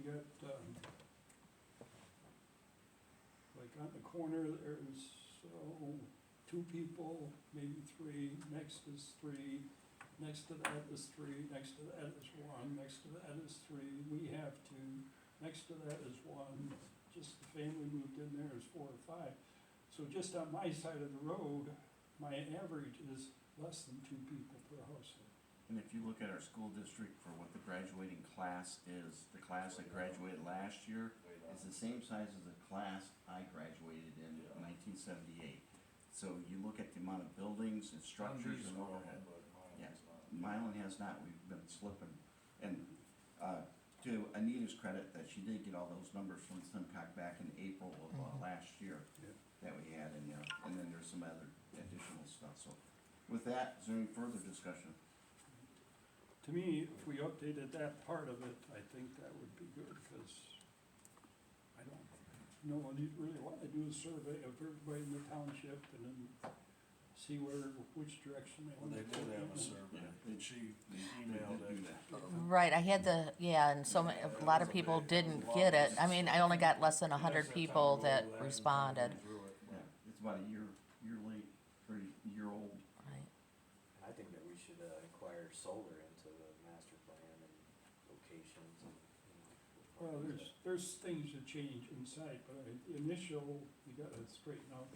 got, like on the corner, there's, two people, maybe three, next is three, next to that is three, next to that is one, next to that is three, we have two, next to that is one, just the family moved in there is 4 or 5. So just on my side of the road, my average is less than 2 people per household. And if you look at our school district for what the graduating class is, the class that graduated last year is the same size as the class I graduated in 1978. So you look at the amount of buildings and structures and overhead. Yeah, Milan has not, we've been slipping. And to Anita's credit, that she did get all those numbers from Simcock back in April of last year that we had in there. And then there's some other additional stuff. So with that, is there any further discussion? To me, if we updated that part of it, I think that would be good, because I don't know what you really want to do a survey of everybody in the township and then see which direction they Well, want they to did go. have a survey, and she They emailed did do it. that. Right, I had and a lot of people didn't get it. I mean, I only got less than 100 people that responded. Yeah, it's about a year late, or a year old. Right. I think that we should inquire solar into the master plan and locations and, Well, there's things that change inside, but the initial, you gotta straighten out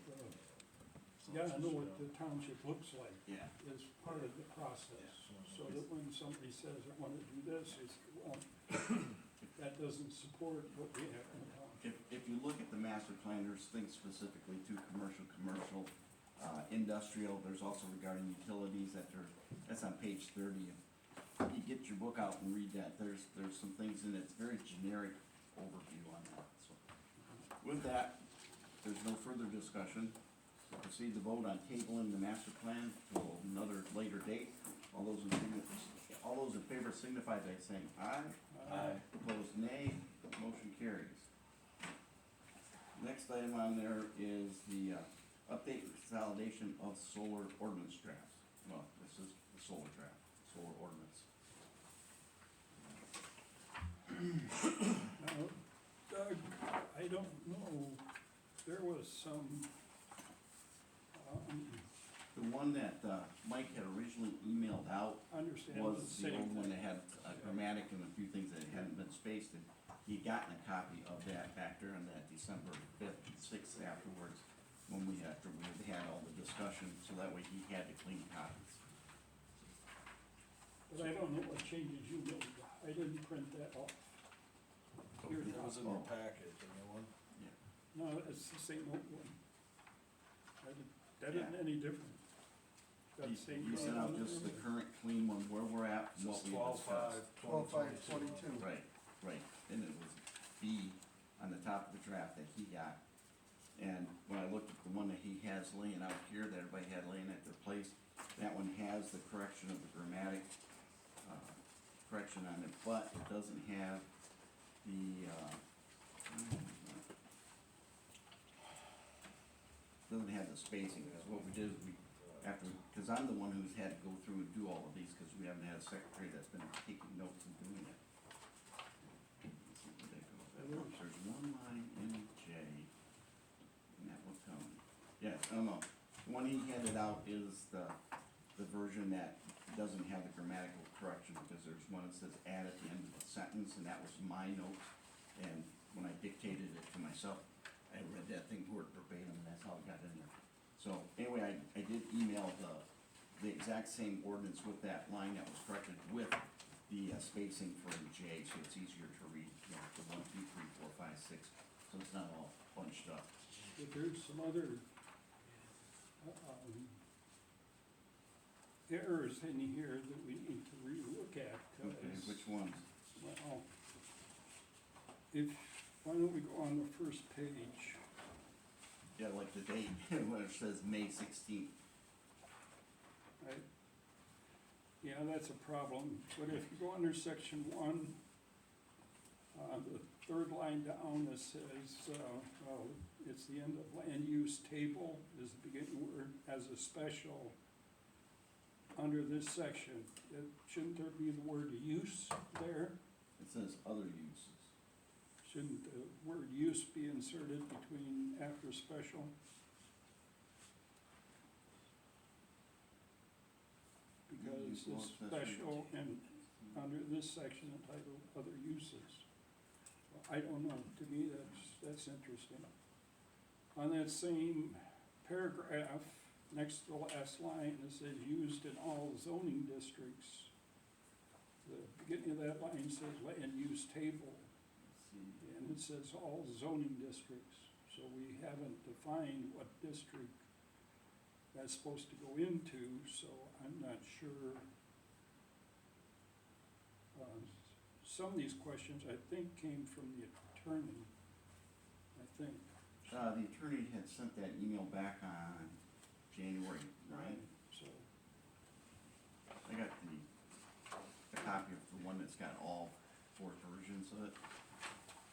you gotta know what the township looks like. Yeah. Is part of the process, so that when somebody says, I wanna do this, it's, well, that doesn't support what we have in the township. If you look at the master plan, there's things specifically to commercial, industrial, there's also regarding utilities that's on page 30. If you get your book out and read that, there's some things in it, it's very generic overview on that, so. With that, there's no further discussion. We'll proceed to vote on tabling the master plan to another later date. All those in favor signify by saying aye. Aye. Opposed, nay. Motion carries. Next item on there is the update and consolidation of solar ordinance drafts. Well, this is the solar draft, solar ordinance. Now, Doug, I don't know, there was some, The one that Mike had originally emailed out understand was the same old one that thing. had grammatic and a few things that hadn't been spaced, and he'd gotten a copy of that back there on that December 5th and 6th afterwards, after we had all the discussion, so that way he had the clean copies. But I don't know what changes you made, I didn't print that off. Here's It was in one. your packet, the new one. Yeah. No, it's the same old one. That isn't any different. Got the same He sent out color. just the current clean one, where we're at, and what It's we discussed. 12/5/2022. Right, and it was B on the top of the draft that he got. And when I looked at the one that he has laying out here, that everybody had laying at their place, that one has the correction of the grammatic, correction on it, but it doesn't have the, doesn't have the spacing, because what we did is because I'm the one who's had to go through and do all of these, because we haven't had a secretary that's been taking notes and doing it. Let's see where that goes. There's one line in J, and that will tell me. Yeah, no, the one he handed out is the version that doesn't have the grammatical correction, because there's one that says add at the end of the sentence, and that was my notes. And when I dictated it to myself, I read that thing word verbatim, and that's how it got in there. So anyway, I did email the exact same ordinance with that line that was corrected with the spacing for J, so it's easier to read, the 1, 2, 3, 4, 5, 6, so it's not all bunched up. But there's some other errors in here that we need to relook at. 'Cause, Okay, which ones? well, why don't we go on the first page? Yeah, like the date, when it says May 16th. Right? Yeah, that's a problem, but if you go under section 1, the third line down, it says, well, it's the end of land use table, is the beginning word, as a special under this section. Shouldn't there be the word use there? It says other uses. Shouldn't the word use be inserted between after special? Because Use more it's special. special and under this section entitled other uses. Well, I don't know, to me, that's interesting. On that same paragraph, next to the last line, it says used in all zoning districts. The beginning of that line says land use table, Let's see. and it says all zoning districts. So we haven't defined what district that's supposed to go into, so I'm not sure. Some of these questions, I think, came from the attorney, I think. The attorney had sent that email back on January 9th. So, I got the copy of the one that's got all four versions of it.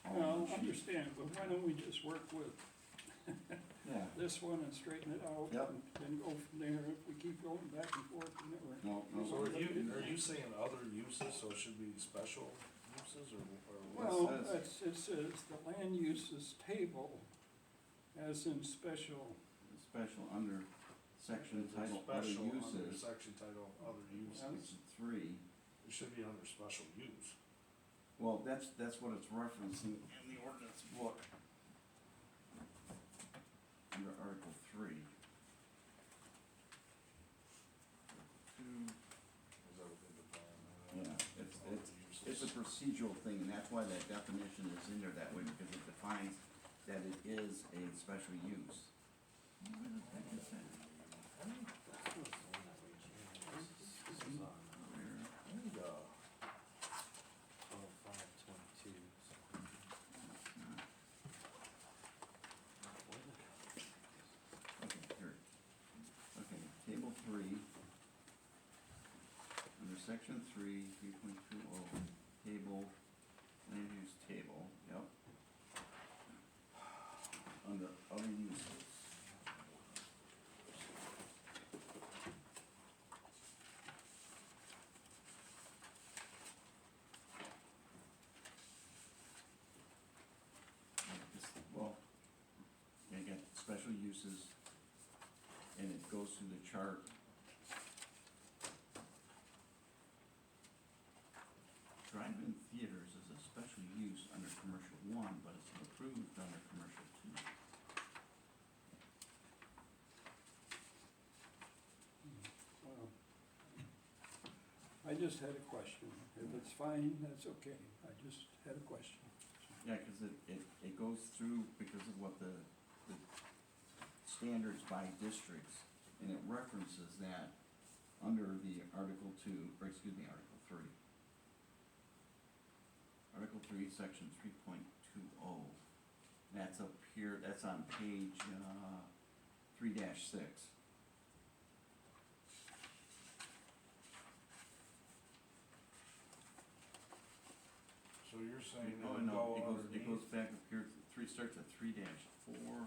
All well, on one sheet. understand, but why don't we just work with Yeah, this one and straighten it out? Yep. And then go from there. If we keep going back and forth, we never. no, no. So are you saying other uses, so it should be special uses, or Well, what's? it says the land uses table as in special. Special under section It's title other special under uses, section title other uses. section 3. It should be under special use. Well, that's what it's referencing in the ordinance book. Under Article 3. Two, Is that what they define? yeah, Other it's a uses. procedural thing, and that's why that definition is in there that way, because it defines that it is a special use. Where the heck is that? This is on, Where? And, 12/5/22, so. It's not. Okay, here. Okay, table 3. Under section 3.20, table, land use table, yep. Under other uses. Well, you got special uses, and it goes through the chart. Drive-in theaters is a special use under commercial 1, but it's approved under commercial 2. Well, I just had a question. If it's fine, that's okay. I just had a question. Yeah, cause it goes through because of what the standards by districts, and it references that under the Article 2, or excuse me, Article 3. Article 3, section 3.20. That's up here, that's on page, 3-6. So you're saying No, that would no, go it underneath? goes back up here, starts at 3-4.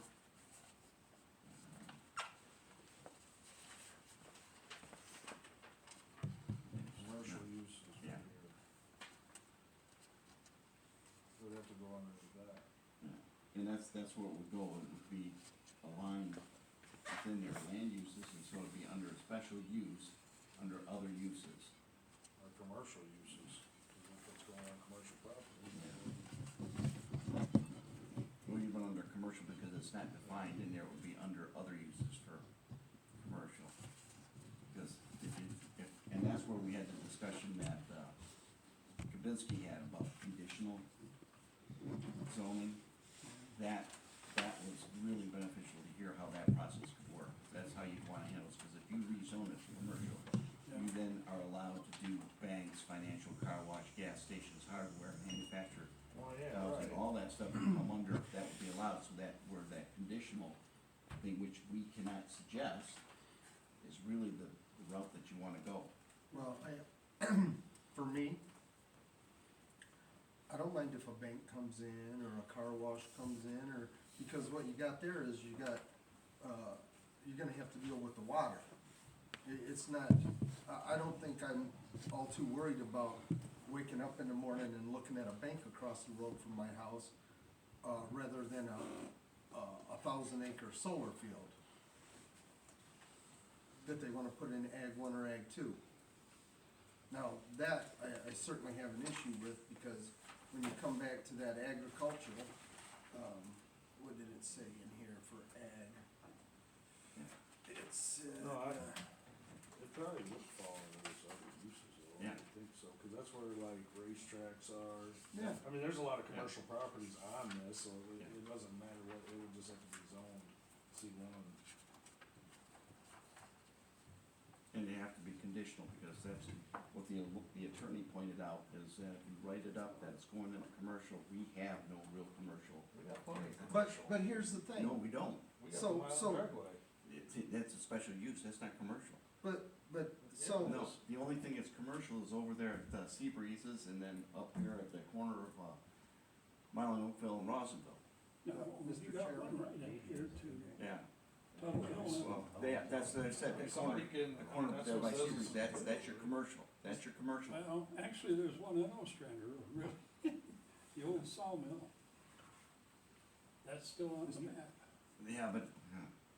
Commercial uses. Yeah. Would have to go underneath that. Yeah, and that's where it would go, it would be aligned within their land uses, and so it'd be under a special use, under other uses. Or commercial uses, because if it's going on commercial property. Or even under commercial, because it's not defined in there, it would be under other uses for commercial. Because and that's where we had the discussion that, Kabinski had about conditional zoning. That was really beneficial to hear how that process could work. That's how you'd wanna handle it, because if you rezone it to commercial, you then are allowed to do banks, financial, car wash, gas stations, hardware, manufacturer, Oh, yeah, housing, right. all that stuff would come under, that would be allowed, so that where that conditional thing, which we cannot suggest, is really the route that you wanna go. Well, for me, I don't mind if a bank comes in or a car wash comes in, or, because what you got there is you got, you're gonna have to deal with the water. It's not, I don't think I'm all too worried about waking up in the morning and looking at a bank across the road from my house, rather than a 1,000-acre solar field that they wanna put in Ag 1 or Ag 2. Now, that I certainly have an issue with, because when you come back to that agricultural, what did it say in here for ag? It said, No, it probably would fall under those other uses, though, I Yeah. would think so, cause that's where like racetracks are. Yeah. I mean, there's a lot of commercial properties on this, so Yeah. it doesn't matter what, it would just have to be zoned C1. And they have to be conditional, because that's what the attorney pointed out, is that if you write it up that it's going in a commercial, we have no real commercial. We got plenty of but commercial. here's the thing. No, we don't. We got so- the mile so- driveway. That's a special use, that's not commercial. But, so, No, the only thing that's commercial is over there at Sea Breezes, and then up here at the corner of, Mile and Oakville and Rossville. No, Mr. you got one Chairman. right up here too. Yeah. Tuttle Hill, Well, that's what I said, the corner, Somebody can, the corner that's there by what Sea says- Breezes, that's your commercial, that's your commercial. well, actually, there's one in Ostrander, really, the old sawmill. That's still on the map. Yeah, but,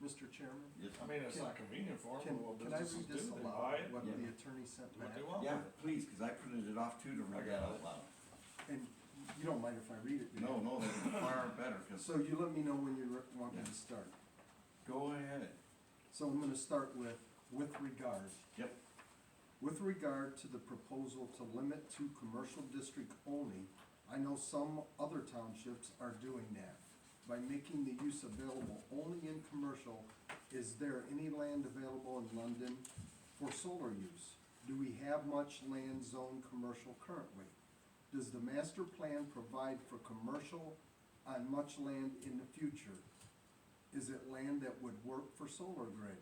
Mr. Chairman, just, I mean, it's not convenient for them, but what can I businesses read this do, they aloud, buy it, what Yeah. the attorney sent do what back? they want yeah, with it. please, cause I printed it off too to I read got that out it. loud. And you don't mind if I read it? do you? No, that's far better, cause, So you let me know when you want me Yeah. to start. go ahead. So I'm gonna start with regard. Yep. With regard to the proposal to limit to commercial district only, I know some other townships are doing that. By making the use available only in commercial, is there any land available in London for solar use? Do we have much land zoned commercial currently? Does the master plan provide for commercial on much land in the future? Is it land that would work for solar grid?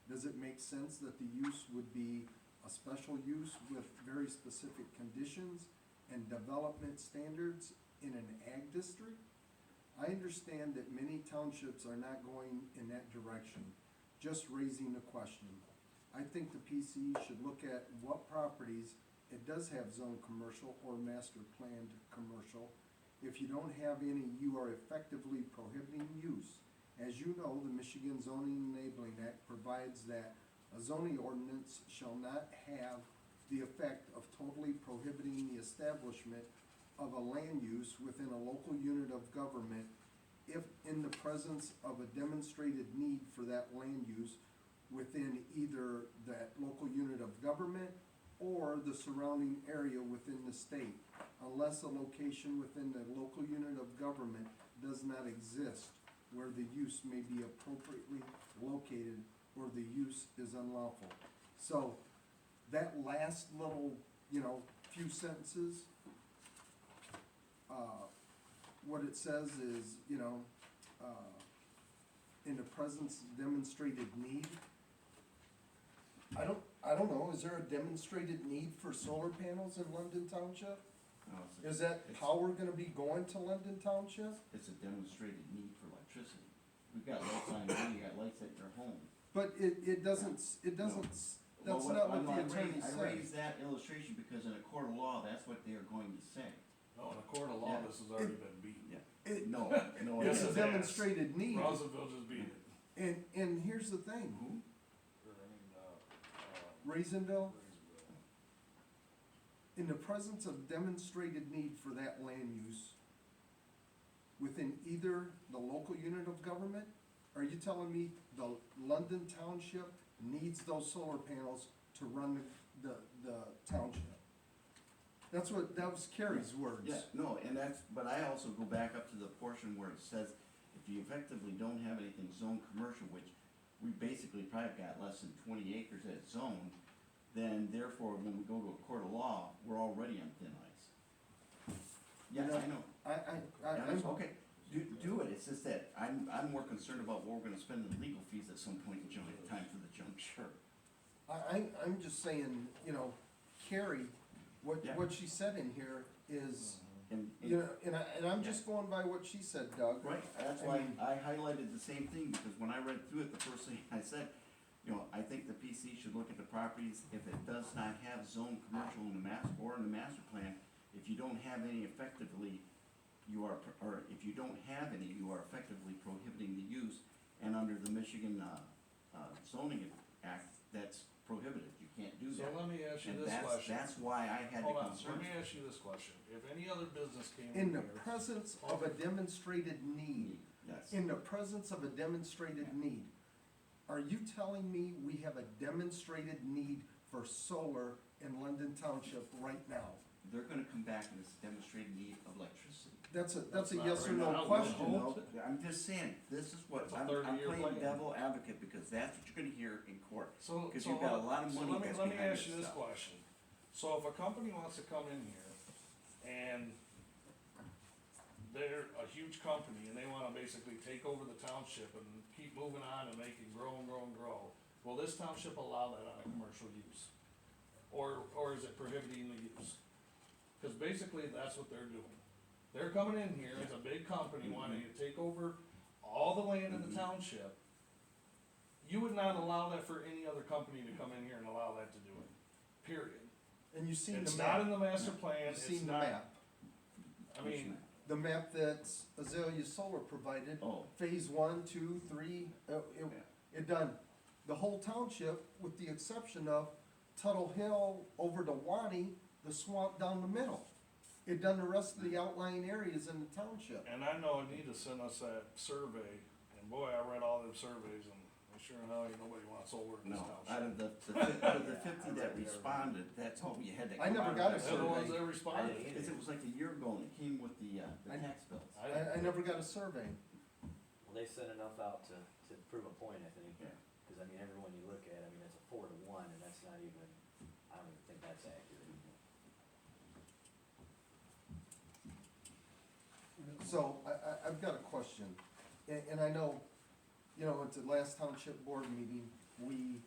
Does it make sense that the use would be a special use with very specific conditions and development standards in an ag district? I understand that many townships are not going in that direction, just raising the question. I think the PCE should look at what properties it does have zone commercial or master planned commercial. If you don't have any, you are effectively prohibiting use. As you know, the Michigan Zoning Enabling Act provides that a zoning ordinance shall not have the effect of totally prohibiting the establishment of a land use within a local unit of government if in the presence of a demonstrated need for that land use within either that local unit of government or the surrounding area within the state, unless a location within the local unit of government does not exist where the use may be appropriately located or the use is unlawful. So, that last little, few sentences, what it says is, in the presence of demonstrated need. I don't know, is there a demonstrated need for solar panels in London Township? No, Is that power gonna be going to London Township? It's a demonstrated need for electricity. We've got lights on, you got lights at your home. But it doesn't, Well, that's not what I the attorney raised- I said. raised that illustration because in a court of law, that's what they are going to say. No, in a court of law, Yeah. this has already been beaten. No, no. Yes, It's a it has. demonstrated need, Roosevelt just beat it. and here's the thing, Who? Or, Raisinville, Raisinville. in the presence of demonstrated need for that land use within either the local unit of government, are you telling me the London Township needs those solar panels to run the township? That was Carrie's words. Yeah, no, and but I also go back up to the portion where it says, if you effectively don't have anything zoned commercial, which we basically probably got less than 20 acres that's zoned, then therefore, when we go to a court of law, we're already on thin ice. Yeah, You know, I know. I, Yeah, that's okay. Do it, it's just that I'm more concerned about what we're gonna spend in legal fees at some point in time for the juncture. I'm just saying, Carrie, Yeah. what she said in here is, And, and I'm just going by what she said, Doug. right, that's I why mean- I highlighted the same thing, because when I read through it, the first thing I said, You know, I think the PC should look at the properties, if it does not have zone commercial in the master, or in the master plan, if you don't have any effectively, you are, or if you don't have any, you are effectively prohibiting the use, and under the Michigan, zoning act, that's prohibited, you can't do So that. let me ask you And this question. that's why I had to Hold come on, so let me first. ask you this question. If any other business came In in the here, presence of a demonstrated need, Yes. in the presence of a demonstrated need, are you telling me we have a demonstrated need for solar in London Township right now? They're gonna come back and it's demonstrated need of electricity. That's a That's not yes or right no now. question. No. I'm just saying, this is what, That's a I'm 30-year playing plan. devil advocate, because that's what you're gonna hear in court. so, 'Cause so you've got a hold- lot of so money let me, that's let me behind ask this you this stuff. question. So if a company wants to come in here and they're a huge company and they wanna basically take over the township and keep moving on and make it grow and grow and grow, will this township allow that on a commercial use? Or is it prohibiting the use? Cause basically that's what they're doing. They're coming in here as a big company wanting to take over all the land in the township. You would not allow that for any other company to come in here and allow that to do it, period. And you've seen the It's not in map, the master plan, you've it's seen the not, map, I mean, the map that Azalea Solar provided, Oh, phase 1, 2, 3, it done the whole township with the exception of Tuttle Hill over to Wani, the swamp down the middle. It done the rest of the outlying areas in the township. and I know Anita sent us that survey, and boy, I read all them surveys, and I sure in hell ain't nobody wants solar in this no, out township. of out of the 50 that responded, that's all you had to. I never come got out a of They're the that. ones that I responded. didn't Because either. it was like a year ago and it came with the I- tax bills. I never got a survey. Well, they sent enough out to prove a point, I think. Yeah. Cause I mean, everyone you look at, I mean, it's a 4-to-1, and that's not even, I don't even think that's accurate. So, I've got a question, and I know, you know, at the last township board meeting, we,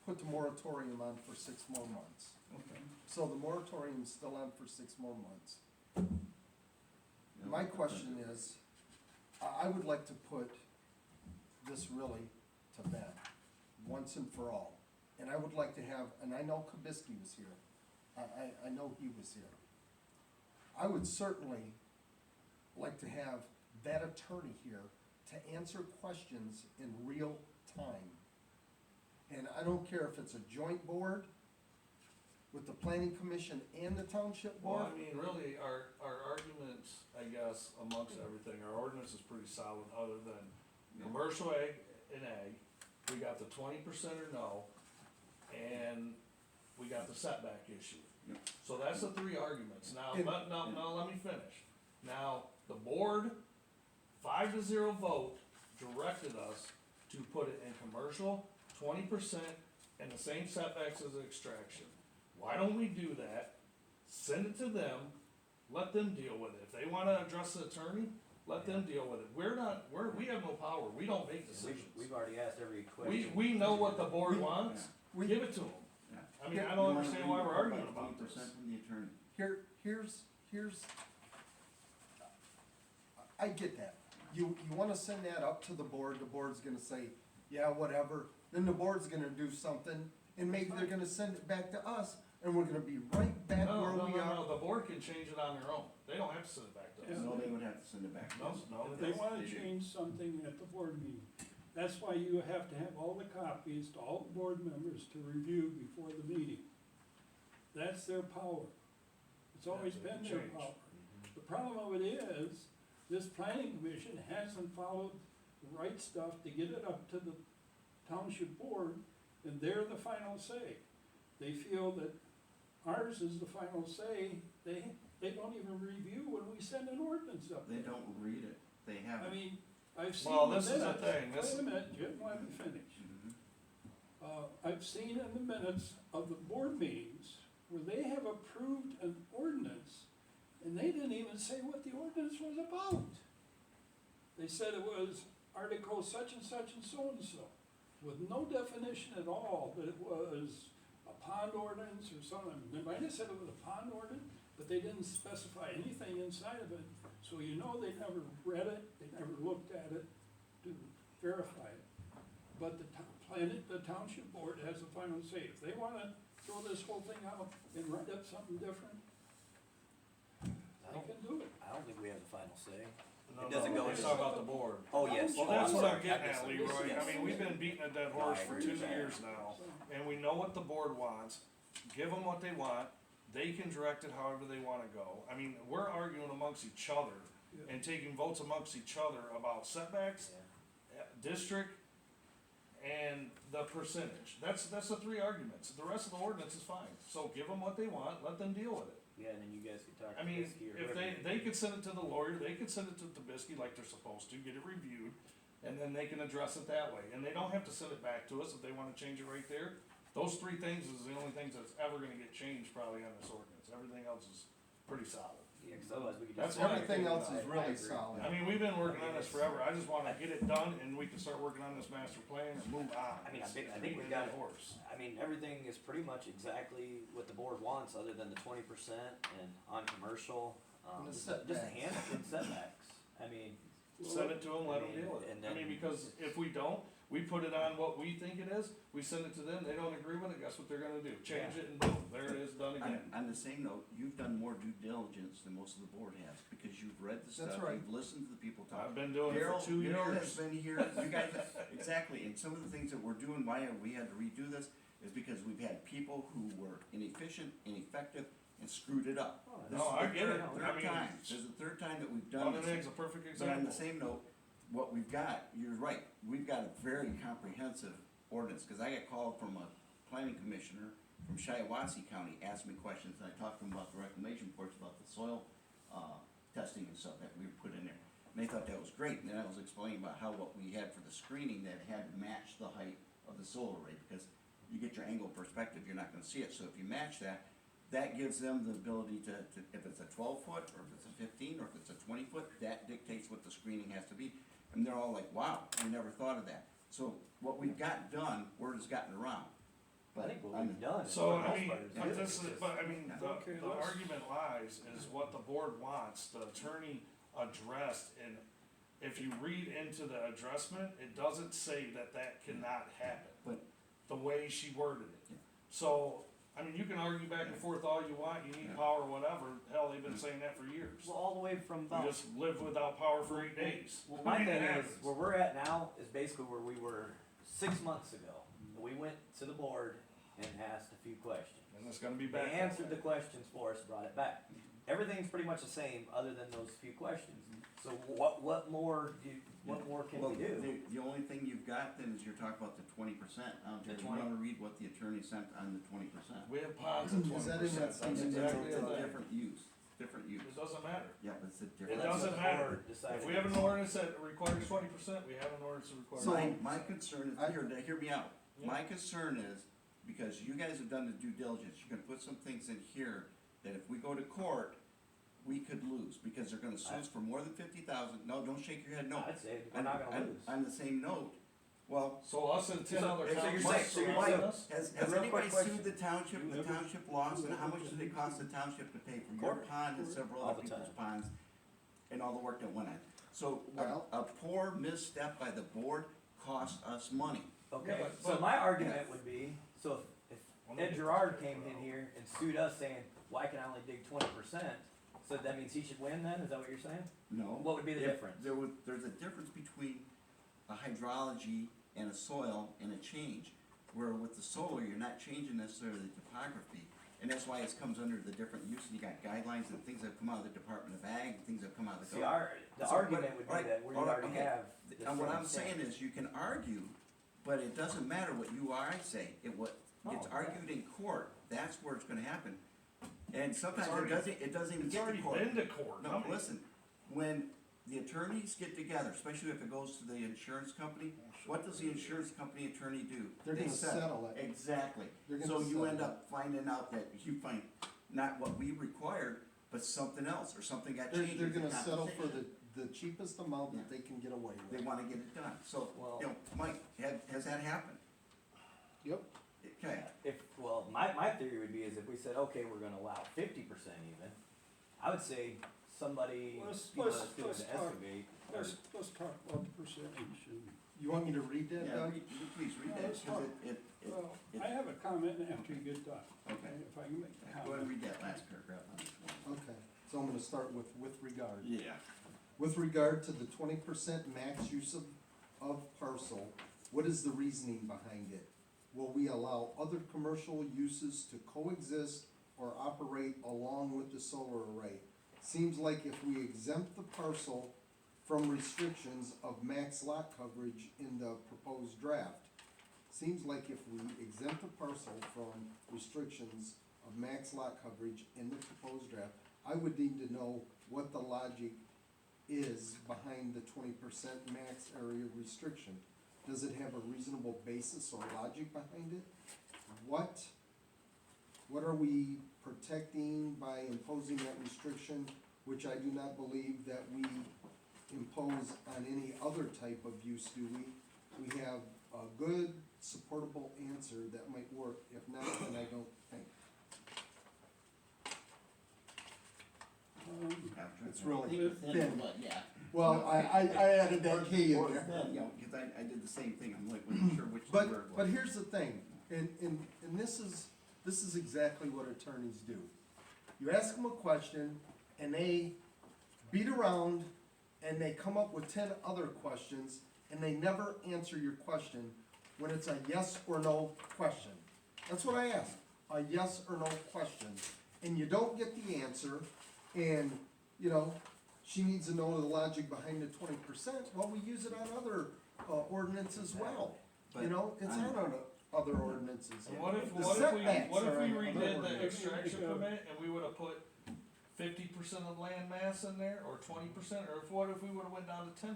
put the moratorium on for 6 more months. Okay. So the moratorium's still on for 6 more months. My question is, I would like to put this really to bed, once and for all. And I would like to have, and I know Kabisky was here, I know he was here. I would certainly like to have that attorney here to answer questions in real time. And I don't care if it's a joint board with the planning commission and the township board. Well, I mean, really, our arguments, I guess, amongst everything, our ordinance is pretty solid, other than commercial ag and ag, we got the 20% or no, and we got the setback issue. Yep. So that's the 3 arguments. Now, And- now let me finish. Now, the board, 5-0 vote, directed us to put it in commercial, 20%, and the same setbacks as extraction. Why don't we do that? Send it to them, let them deal with it. If they wanna address the attorney, let them deal with it. We have no power, we don't make decisions. We've already asked every question. We know what the board wants, We- give it to them. Yeah. I mean, I don't understand why we're arguing about 20% this. from the attorney. Here's, I get that. You wanna send that up to the board's gonna say, yeah, whatever, then the board's gonna do something, and maybe they're gonna send it back to us, and we're gonna be right back No, where no, we no, are. no, the board can change it on their own. They don't have to send it back to us. Yeah. No, they would have to send it back. to No, us. no, If they wanna They do. change something at the board meeting, that's why you have to have all the copies to all the board members to review before the meeting. That's their power. It's always Yeah, they been can their change. power. The problem of it is, this planning commission hasn't followed the right stuff to get it up to the township board, and they're the final say. They feel that ours is the final say, they don't even review when we send an ordinance up They there. don't read it, they have I it. mean, I've seen Well, the this is the minutes, thing, this- wait a minute, Jim, let me finish. Mhm. I've seen in the minutes of the board meetings where they have approved an ordinance, and they didn't even say what the ordinance was about. They said it was article such and such and so and so, with no definition at all that it was a pond ordinance or something. They might have said it was a pond ordinance, but they didn't specify anything inside of it, so you know they never read it, they never looked at it, to verify it. But the township board has the final say. If they wanna throw this whole thing out and write up something different, they can do it. I don't think we have the final say. No, It doesn't no, go let's into- talk about the board. Oh, yes. Well, Oh, that's I'm what sorry. I'm getting at, Technically, Leroy. yes. I mean, we've been beating a dead horse for 2 years now, and we know what the board wants. Give them what they want. They can direct it however they wanna go. I mean, we're arguing amongst each other and taking votes amongst each other about setbacks, Yeah. district, and the percentage. That's the 3 arguments. The rest of the ordinance is fine. So give them what they want, let them deal with it. Yeah, and then you guys could talk I to mean, Whiskey or if whoever. they could send it to the lawyer, they could send it to Trubisky like they're supposed to, get it reviewed, and then they can address it that way, and they don't have to send it back to us if they wanna change it right there. Those 3 things is the only things that's ever gonna get changed probably on this ordinance, everything else is pretty solid. Yeah, 'cause otherwise we could That's just. what I Everything think. else is I really agree. solid. I mean, we've been working on this forever, I just wanna get it done and we can start working on this master plan and move on. I mean, I think It's we beating a got dead it. horse. I mean, everything is pretty much exactly what the board wants, other than the 20% and on commercial, And the just a setbacks. handful of setbacks. I mean, Send it to them, let them I deal mean, with it. and I mean, then- because if we don't, we put it on what we think it is, we send it to them, they don't agree with it, guess what they're gonna do? Change Yeah. it and boom, there it is, done again. On the same note, you've done more due diligence than most of the board has, because you've read the stuff, right. you've listened to the people talk. I've been doing it for 2 Daryl has years. been here, you guys, exactly, and some of the things that we're doing, why we had to redo this, is because we've had people who were inefficient, ineffective, and screwed it up. oh, This No, is I the get it. third I mean, time, this is the 3rd time that we've done London this. Egg's a perfect But on example. the same note, what we've got, you're right, we've got a very comprehensive ordinance, cause I got called from a planning commissioner from Shiawassee County, asked me questions, and I talked to him about the reclamation reports, about the soil, testing and stuff that we put in there. And they thought that was great, and then I was explaining about how what we had for the screening, that had to match the height of the solar array, because you get your angle perspective, you're not gonna see it, so if you match that, that gives them the ability to, if it's a 12 foot, or if it's a 15, or if it's a 20 foot, that dictates what the screening has to be. And they're all like, wow, we never thought of that. So what we've got done, word has gotten around. I But think what on we've the- done is. So, for the I most mean, part, is but good. this is, It's but I mean, Okay, the let's- argument lies is what the board wants, the attorney addressed, and if you read into the addressment, it doesn't say that that cannot happen. But- The way she worded Yeah. it. So, I mean, you can argue back and forth all you want, you need Yeah. power, whatever, hell, they've been saying that for years. Well, all the way from We about. just lived without power for 8 days. Well, I my mean, it thing is, happens. where we're at now is basically where we were 6 months ago. We went to the board and asked a few questions. And it's gonna be They back. that answered way. the questions for us, brought it back. Everything's pretty much the same, other than those few questions. So what more can Well, we do? the only thing you've got then is you're talking about the 20%. The Do you 20. wanna read what the attorney sent on the 20%? We have ponds at Is 20%, that in that that's same exactly It's the a thing. different use, different use. It doesn't matter. Yeah, but it's a It different. That's doesn't what the matter. board decided. If we have an ordinance that requires 20%, we have an ordinance that requires. So- 20%. My concern I- is, hear me out, Yeah. my concern is, because you guys have done the due diligence, you're gonna put some things in here that if we go to court, we could lose, because they're gonna sue us for more than 50,000, no, don't shake your head, no. I'd say we're not gonna lose. On the same note, well, So us and 10 So- other so you're towns saying- so you're surrounding saying- us? has A real quick anybody question. sued the township lost, and how much did it cost the township to pay for your Court. pond and several All other the people's time. ponds, and all the work that went on? So, Well- a poor misstep by the board cost us money. Okay, Yeah, so but- my argument would be, so if Let me Ed get Gerard this came out. in here and sued us saying, why can I only dig 20%? So that means he should win then, is that what you're saying? No. What would be the If difference? there's a difference between a hydrology and a soil and a change, where with the solar, you're not changing necessarily the topography. And that's why it comes under the different uses, you got guidelines and things that come out of the Department of Ag, and things that come out of the. See, the So, argument would be alright, that we alright, already okay. have the And what same I'm saying standard. is, you can argue, but it doesn't matter what you or I say, what gets Oh, argued in court, that's where it's gonna happen. And sometimes already- it doesn't even It's get to already court. been to court. No, listen, when the attorneys get together, especially if it goes to the insurance company, what does the insurance company attorney do? They're They gonna settle it. Exactly. They're So gonna you settle end it. up finding out that you find not what we required, but something else, or something got They're, changed. they're in the gonna settle for compensation. the cheapest amount that they can get away They with. wanna get it done, so, Well- you know, Mike, has that happened? Yep. Okay, Well, my theory would be is if we said, okay, we're gonna allow 50% even, I would say somebody, Let's- you know, let's- that's doing let's the talk. excavate, or, Let's talk about the percentage and, You want me to read that, Yeah, Doug? please read No, that, let's talk. because it, well, it- I have a comment after you get done. Okay. If I can make a go ahead and comment. read that last paragraph on this one. Okay, so I'm gonna start with regard. Yeah. With regard to the 20% max use of parcel, what is the reasoning behind it? Will we allow other commercial uses to coexist or operate along with the solar array? Seems like if we exempt the parcel from restrictions of max lot coverage in the proposed draft. Seems like if we exempt the parcel from restrictions of max lot coverage in the proposed draft, I would need to know what the logic is behind the 20% max area restriction. Does it have a reasonable basis or logic behind it? What are we protecting by imposing that restriction, which I do not believe that we impose on any other type of use, do we? We have a good, supportable answer that might work. If not, then I don't think. It's really thin. Yeah. Well, I added that K in Or there. then, you know, because I did the same thing, I'm like, wasn't sure which word was. But here's the thing, and this is exactly what attorneys do. You ask them a question, and they beat around, and they come up with 10 other questions, and they never answer your question when it's a yes or no question. That's what I ask, a yes or no question. And you don't get the answer, and, you know, she needs to know the logic behind the 20%. Well, we use it on other ordinances as well. You know, it's on other ordinances. And what if, The what if setbacks we are on other redid the ordinances. extraction permit and we would've put 50% of land mass in there, or 20%, or what if we would've went down to 10%?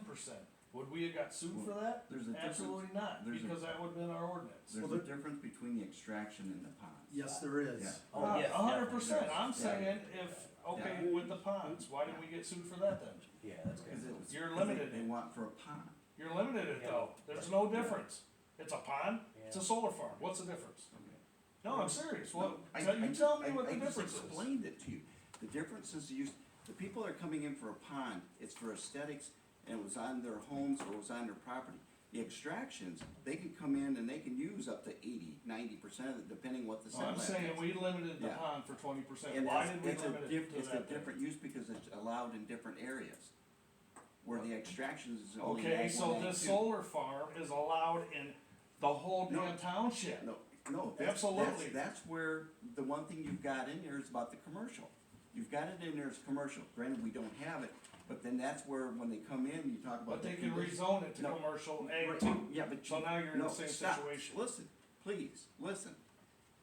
Would we have got sued for that? There's a difference. Absolutely not, There's a- because that would've been our ordinance. There's a difference between the extraction and the ponds. Yes, there is. Yeah. oh, yes, 100%, I'm Yeah. saying if, okay, with the ponds, why didn't we get sued for that then? yeah, that's good. Because it was. You're 'cause limited. They want for a pond. You're limited it Yeah. though, there's no difference. It's a pond, it's a Yeah. solar farm, what's the difference? No, I'm serious, what, I- you tell me what the I difference just is. explained it to you. The difference is the people that are coming in for a pond, it's for aesthetics, and it was on their homes or it was on their property. The extractions, they can come in and they can use up to 80-90% of it, depending what the So I'm setback is. saying we limited the Yeah. pond for 20%, And why it's- did we it's a limit it diff- to It's a that then? different use because it's allowed in different areas, where the extractions is only. Okay, ag so one, ag this two. solar farm is allowed in the whole No. damn township. No, Absolutely. that's where, the one thing you've got in there is about the commercial. You've got it in there as commercial, granted, we don't have it, but then that's where, when they come in, you talk about. But they the can condition- rezone it to No. commercial ag Right, too. Yeah, but. So now you're in no, the same stop. situation. Listen, please, listen.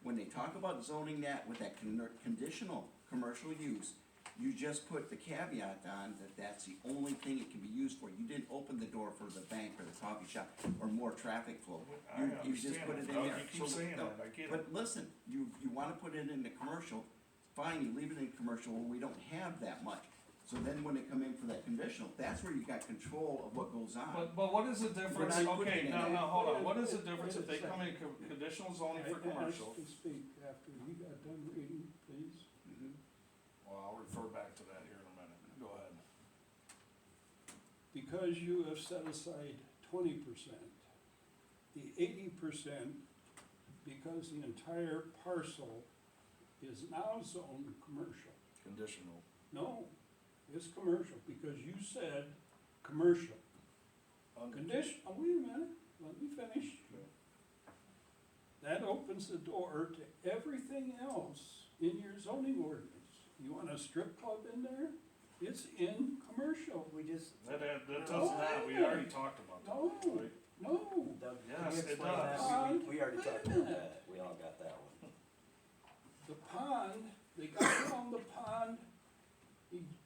When they talk about zoning that with that conditional commercial use, you just put the caveat on that that's the only thing it can be used for. You didn't open the door for the bank or the coffee shop or more traffic flow. I You just understand put it that, in Doug. there. You keep So, saying no, that, I get it. But listen, you wanna put it in the commercial, fine, you leave it in commercial, where we don't have that much. So then when they come in for that conditional, that's where you got control of what goes on. But what is the difference, not putting okay, it now, in. hold on, what is the difference if they come in conditional zoning for I commercial? asked to speak after you got done reading, please. Mhm. Well, I'll refer back to that here in a minute, go ahead. Because you have set aside 20%, the 80%, because the entire parcel is now zoned commercial. Conditional. No, it's commercial, because you said commercial. Condition, oh, wait a minute, let me finish. That opens the door to everything else in your zoning ordinance. You want a strip club in there? It's in commercial. We just, That Oh, does not, we already talked about that, No, right? no. Doug, can Yes, you it explain that? does. We already Wait talked a about minute. that, we all got that one. The pond, they got around the pond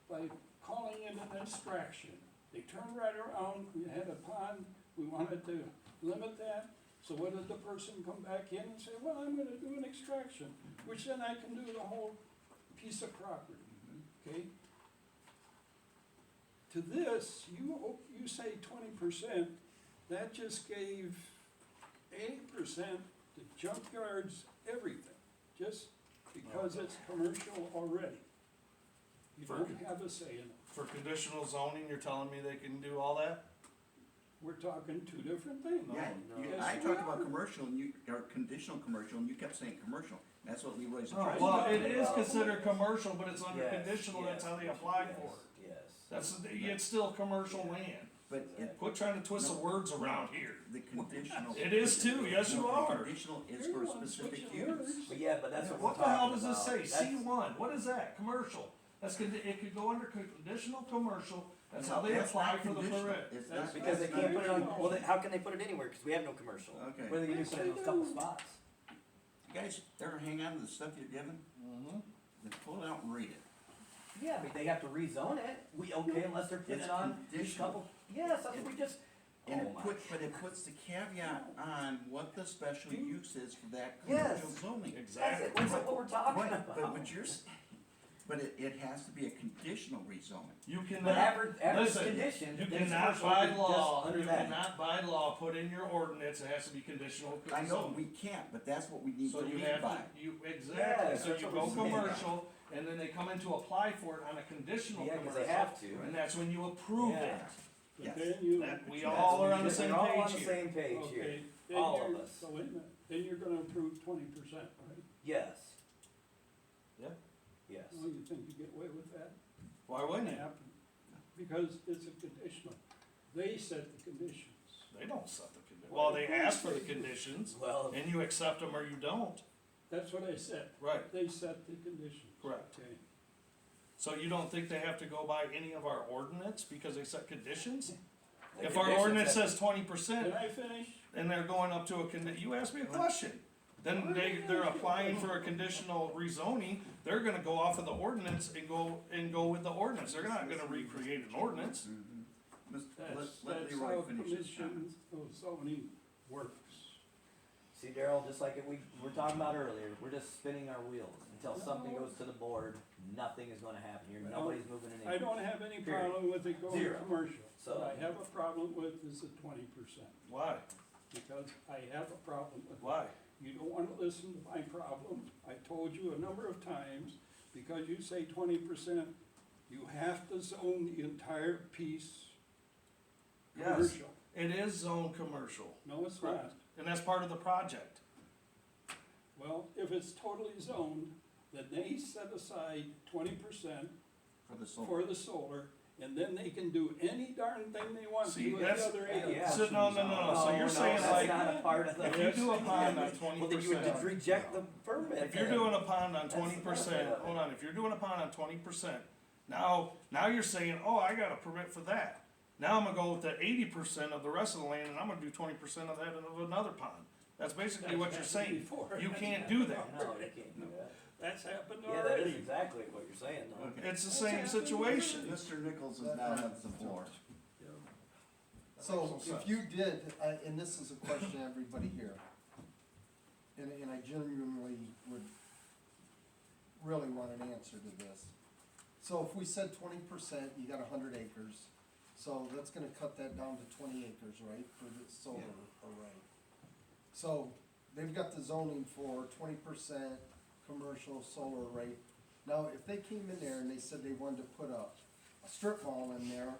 by calling it an extraction. They turned right around, we had a pond, we wanted to limit that. So what did the person come back in and say, well, I'm gonna do an extraction, which then I can do the whole piece of property, okay? To this, you say 20%, that just gave 80% to junkyards, everything, just because it's commercial already. You For- don't have a say in it. For conditional zoning, you're telling me they can do all that? We're talking two different things. Yeah, you, Yes, I we talked about are. commercial and you, or conditional commercial, and you kept saying commercial, that's what Leroy's Oh, addressing. Well, it is considered commercial, but it's under Yes, conditional, that's yes, how they apply yes, for it. Yes. That's, it's still commercial land. But it, Quit trying to twist the No. words around here. the conditional. It is too, yes, you No, the are. Conditional is You're for the a one specific switching use. words. But yeah, but that's what we're What talking the about. hell does this say? That's- C1, what is that? Commercial. That's, it could go under conditional commercial, that's how they That's apply not for the conditional. permit. It's That's not. Because they that's can't not- put it on, well, then how can they put it anywhere, cause we have no commercial? Okay. Where are they gonna Yes, put it in they those couple do. spots? You guys ever hang on to the stuff you're given? Mhm. Then pull it out and read it. Yeah, but they have to rezone it, we, okay, unless they're putting It's it on each conditional. couple, yes, that's what we just, And oh it my. but it puts the caveat on what the special use is for that Yes. commercial zoning. That's Exactly. it, that's what we're talking Right, about. but what you're, but it has to be a conditional rezoning. You But cannot, average listen, condition, you then cannot commercial by is just law, under you that. cannot by law put in your ordinance, it has to be conditional I know, zoning. we can't, but that's what we need to So you lead have by. to, you, exactly, Yes, so that's you what go we're saying. commercial, and then they come in to apply for it on a conditional Yeah, commercial. cause they have to. And that's when you approve Yeah. it. But Yes. then you. That, we That's all what are on we the did. same We're all on page the here. same page here, Okay, then all of you're, us. so wait a minute, then you're gonna approve 20%, right? Yes. Yeah. Yes. Well, you think you get away with that? Why wouldn't you? Happen. Because it's a conditional. They set the conditions. They don't set the conditions. Well, they ask for the conditions, Well, and you accept them or you don't. That's what I said. Right. They set the conditions. Correct. Okay. So you don't think they have to go by any of our ordinance because they set conditions? the If our conditions ordinance have- says 20%, Can I finish? and they're going up to you asked me a question. Then they're applying for a conditional rezoning, they're gonna go off of the ordinance and go with the ordinance, they're not gonna recreate an ordinance. Mhm. That's Let how Leroy finish his commission comment. of zoning works. See, Daryl, just like we were talking about earlier, we're just spinning our wheels. Until something No. goes to the board, nothing is gonna happen here, Well, nobody's moving in I anywhere. don't have any Period. problem with it going Zero. commercial. So- What I have a problem with is the 20%, Why? because I have a problem with it. Why? You don't wanna listen to my problem. I told you a number of times, because you say 20%, you have to zone the entire piece Yes. commercial. It is zone commercial, No, it's Correct. not. and that's part of the project. Well, if it's totally zoned, then they set aside 20% For the solar. for the solar, and then they can do any darn thing they want to See, with the that's- other Yeah. 80%. So, no, so you're saying that's like, not a part of the. if you do a pond on Well, then you would 20%, just reject the permit. if you're then. doing a pond on That's 20%, not- hold on, if you're doing a pond on 20%, now you're saying, oh, I got a permit for that. Now I'm gonna go with the 80% of the rest of the land, and I'm gonna do 20% of that of another pond. That's basically what you're saying. Before. You can't do that. No, you can't do that. That's happened Yeah, that is already. exactly what you're saying, though. Okay. It's the same situation. Mr. Nichols is now has the floor. So if you did, and this is a question to everybody here, and I genuinely would really want an answer to this. So if we said 20%, you got 100 acres, so that's gonna cut that down to 20 acres, right, for the solar array. So they've got the zoning for 20% commercial solar array. Now, if they came in there and they said they wanted to put a strip mall in there,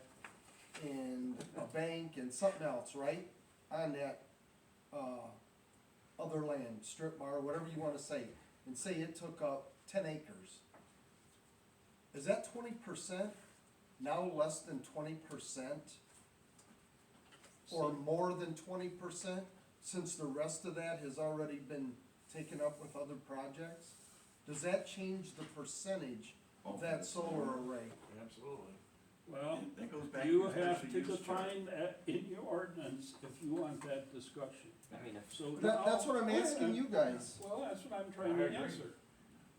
and a bank and something else, right, on that, other land, strip bar, whatever you wanna say, and say it took up 10 acres. Is that 20% now less than 20%? Or more than 20%, since the rest of that has already been taken up with other projects? Does that change the percentage of that solar array? Absolutely. Well, That goes back to you your have special to use chart. define that in your ordinance if you want that discussion. I mean, if, So That's now- what I'm asking you guys. Well, that's what I'm trying I to agree. answer.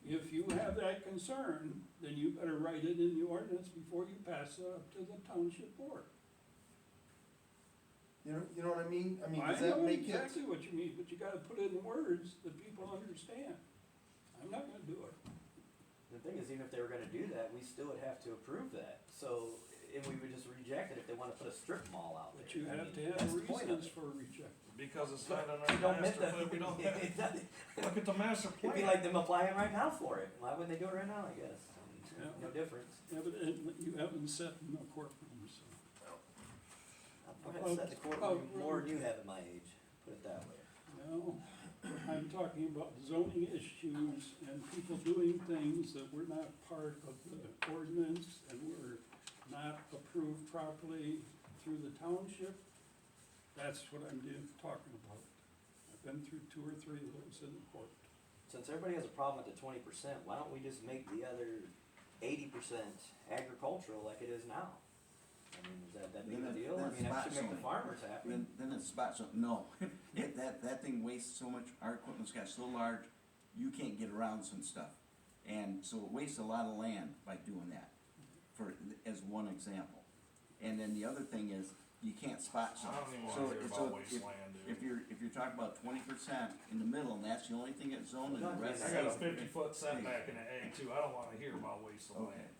If you have that concern, then you better write it in the ordinance before you pass it up to the township board. You know what I mean? I mean, I does that know make it? exactly what you mean, but you gotta put it in words that people understand. I'm not gonna do it. the thing is, even if they were gonna do that, we still would have to approve that. So, and we would just reject it if they wanna put a strip mall out there. But you I have mean, to have that's the point of reasons it. for rejecting. Because it's not on We our don't master make plan, we don't have, that. look at the master It'd be plan. like them applying right now for it. Why wouldn't they do it right now, I guess? no difference. Evidently, you haven't sat in a courtroom, so. I've probably sat in the courtroom more than you have at my age, put it that way. No, I'm talking about zoning issues and people doing things that were not part of the ordinance and were not approved properly through the township. That's what I'm talking about. I've been through 2 or 3 of those in the court. Since everybody has a problem with the 20%, why don't we just make the other 80% agricultural like it is now? I mean, is that big a deal? I mean, that should make the farmers happy. Then it's spots, no, that thing wastes so much, our equipment's got so large, you can't get around some stuff. And so it wastes a lot of land by doing that, as one example. And then the other thing is, you can't spot I something. don't even So wanna hear it's about a- wasteland, dude. If you're talking about 20% in the middle, and that's the only thing that's zoned, and the rest. I got a 50-foot setback in an A too, I don't wanna hear about waste of Okay. land.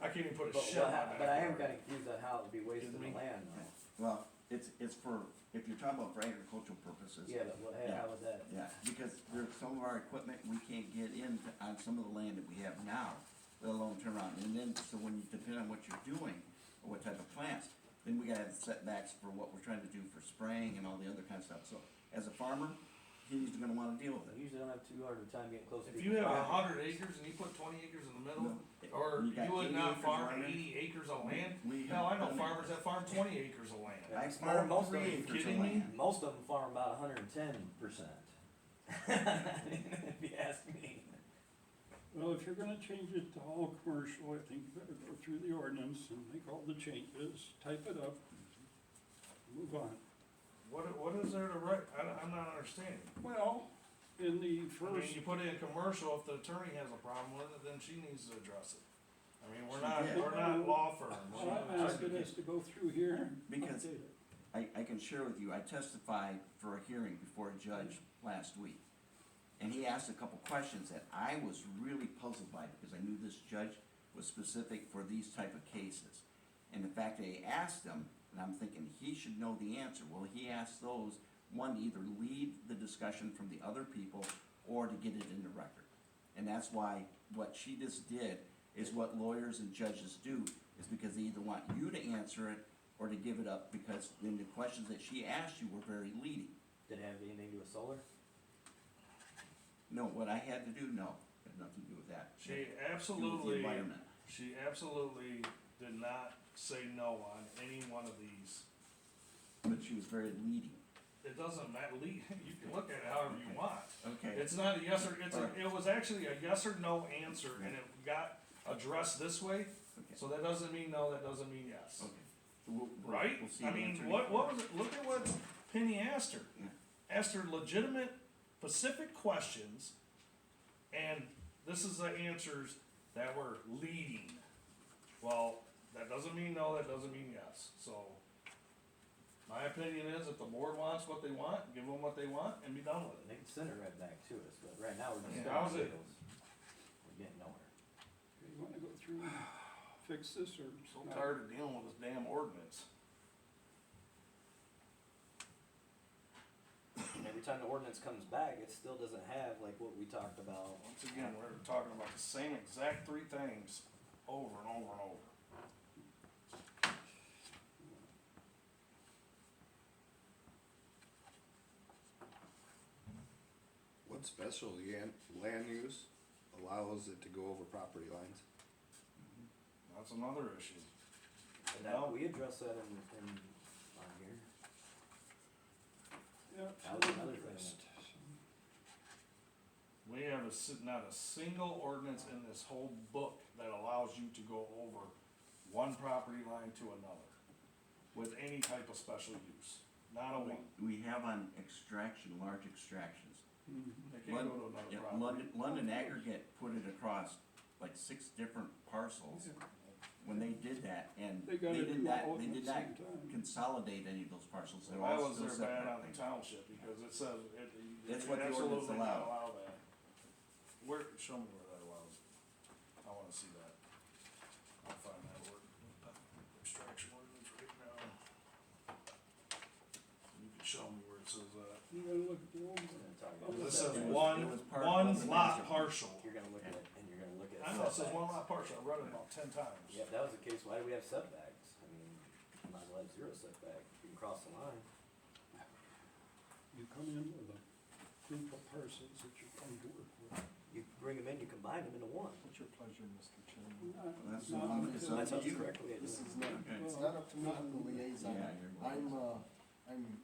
I can't even put a But shed on that. but I am kinda confused on how it would be wasting Kidding the me? land though. Well, it's for, if you're talking about for agricultural purposes. Yeah, but what, Yeah. how was that? Yeah, because there's some of our equipment, we can't get in on some of the land that we have now, let alone turn around. And then, so when you depend on what you're doing, or what type of plants, then we gotta have setbacks for what we're trying to do for spraying and all the other kind of stuff. So, as a farmer, he's gonna wanna deal with I it. usually don't have too hard of a time getting close to If people's you have property. 100 acres and you put 20 acres in the middle, No, or you got you would 80 not acres farm around it. 80 acres of land? We Hell, I have know done farmers that farm 20 acres of land. Yeah. I farm Most of 3 them- acres of kidding me? land. Most of them farm about 110%. If you ask me. Well, if you're gonna change it to all commercial, I think you better go through the ordinance and make all the changes, type it up, move on. What is there to write? I'm not understanding. Well, in the I mean, first, you put in commercial, if the attorney has a problem with it, then she needs to address it. I mean, She did. we're not law firms. all I'm asking is to go through here and Because- update it. I can share with you, I testified for a hearing before a judge last week. And he asked a couple questions that I was really puzzled by, because I knew this judge was specific for these type of cases. And the fact that he asked them, and I'm thinking he should know the answer. Well, he asked those, one, to either lead the discussion from the other people, or to get it in the record. And that's why what she just did is what lawyers and judges do, is because they either want you to answer it, or to give it up, because then the questions that she asked you were very leading. Did it have anything to do with solar? No, what I had to do, no, had nothing to do with that. She Had to do with the absolutely, environment. she absolutely did not say no on any one of these. But she was very leading. It doesn't matter, you can look at it however you want. Okay. It's not a yes or, Alright. it was actually a yes or no answer, and it got addressed this way, Okay. so that doesn't mean no, that doesn't mean yes. Okay. We'll- Right? We'll see I the mean, answer. what was it, look at what Penny asked her. Yeah. Asked her legitimate, specific questions, and this is the answers that were leading. Well, that doesn't mean no, that doesn't mean yes, so. My opinion is, if the board wants what they want, give them what they want and be done with it. They can send it right back to us, but right now we're just. Yeah, how's it? We're getting nowhere. You wanna go through and fix this, or? So not? tired of dealing with this damn ordinance. And every time the ordinance comes back, it still doesn't have like what we talked about. Once again, we're talking about the same exact 3 things over and over and over. What special land use allows it to go over property lines? That's another issue. And that, we address that in on here. Yeah, That was another thing. addressed, so. We have not a single ordinance in this whole book that allows you to go over one property line to another with any type of special use. Not a one. We have on extraction, large extractions. Mhm. They can't go to another Yeah, property. London Aggregate put it across like 6 different parcels when they did that, and They they gotta did do not, all they at did the not same time. consolidate any of those parcels, they're Why all was still there bad separate on the things. township, because it says, That's you what the ordinance absolutely allowed. not allow that. Where, show me where that allows, I wanna see that. I'll find that word, extraction ordinance right now. You can show me where it says that. You gotta look at the old We're one. gonna talk about This that. says It was one part of the lot master plan. partial. You're gonna look at, and you're gonna look at. I no, it says one setbacks. lot parcel, I read it about 10 times. Yeah, if that was the case, why do we have setbacks? I mean, might as well have zero setback, you can cross the line. You come in with a group of parcels that you're going to work with. You bring them in, you combine them into one. What's your pleasure, Mr. Chairman? That's Not the one, it's until- up That's to you. the correct way to do This it. is not, Okay. it's not up to me, I'm the liaison. Yeah, you're the I'm,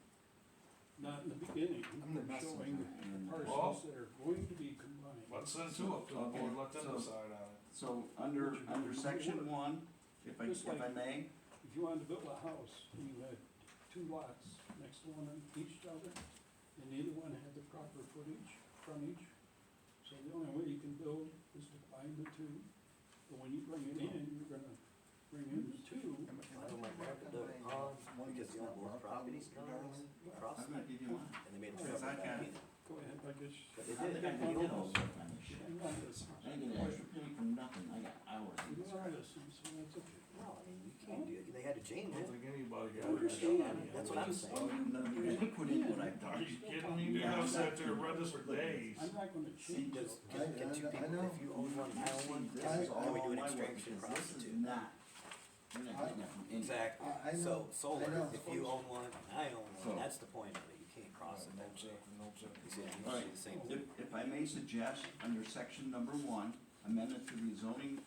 Not in the beginning, I'm the you're showing messenger. the parcels that are going to be combined. Let's send two up to the Okay, board, let them so- decide on it. So, under section one, if I may, If you wanted to build a house, and you had two lots next to one on each other, and neither one had the proper frontage, so the only way you can build is to combine the two. But when you bring it in, you're gonna bring in the two. I don't like that, but the pond, because you own both properties, you cross I'm them, gonna give you one. and they made a Because I separate back got- in. Go ahead, I guess. But they I did, think I they can own get all those. that kind of shit. I'm not listening. I ain't get an extra penny from nothing, I got hours of You this are crap. listening, so that's okay. No, I mean, you can't do it, they had to change I don't it. think anybody got I it. understand. That's what I'm saying. None of you guys put in what I've Are done. you kidding me? You have sat there and read this for days. I'm not gonna change Because, it. can two I people, know. if you own one, I own one, This then is all we do an my work, extraction because across this the is two. not, you're not getting that from any. Exactly, I know, so I solar, know. if you own one, and I own So- one, that's the point of it, you can't cross it that way. You see, you Alright, see the same if, thing. if I may suggest, under section number one, amendment to the zoning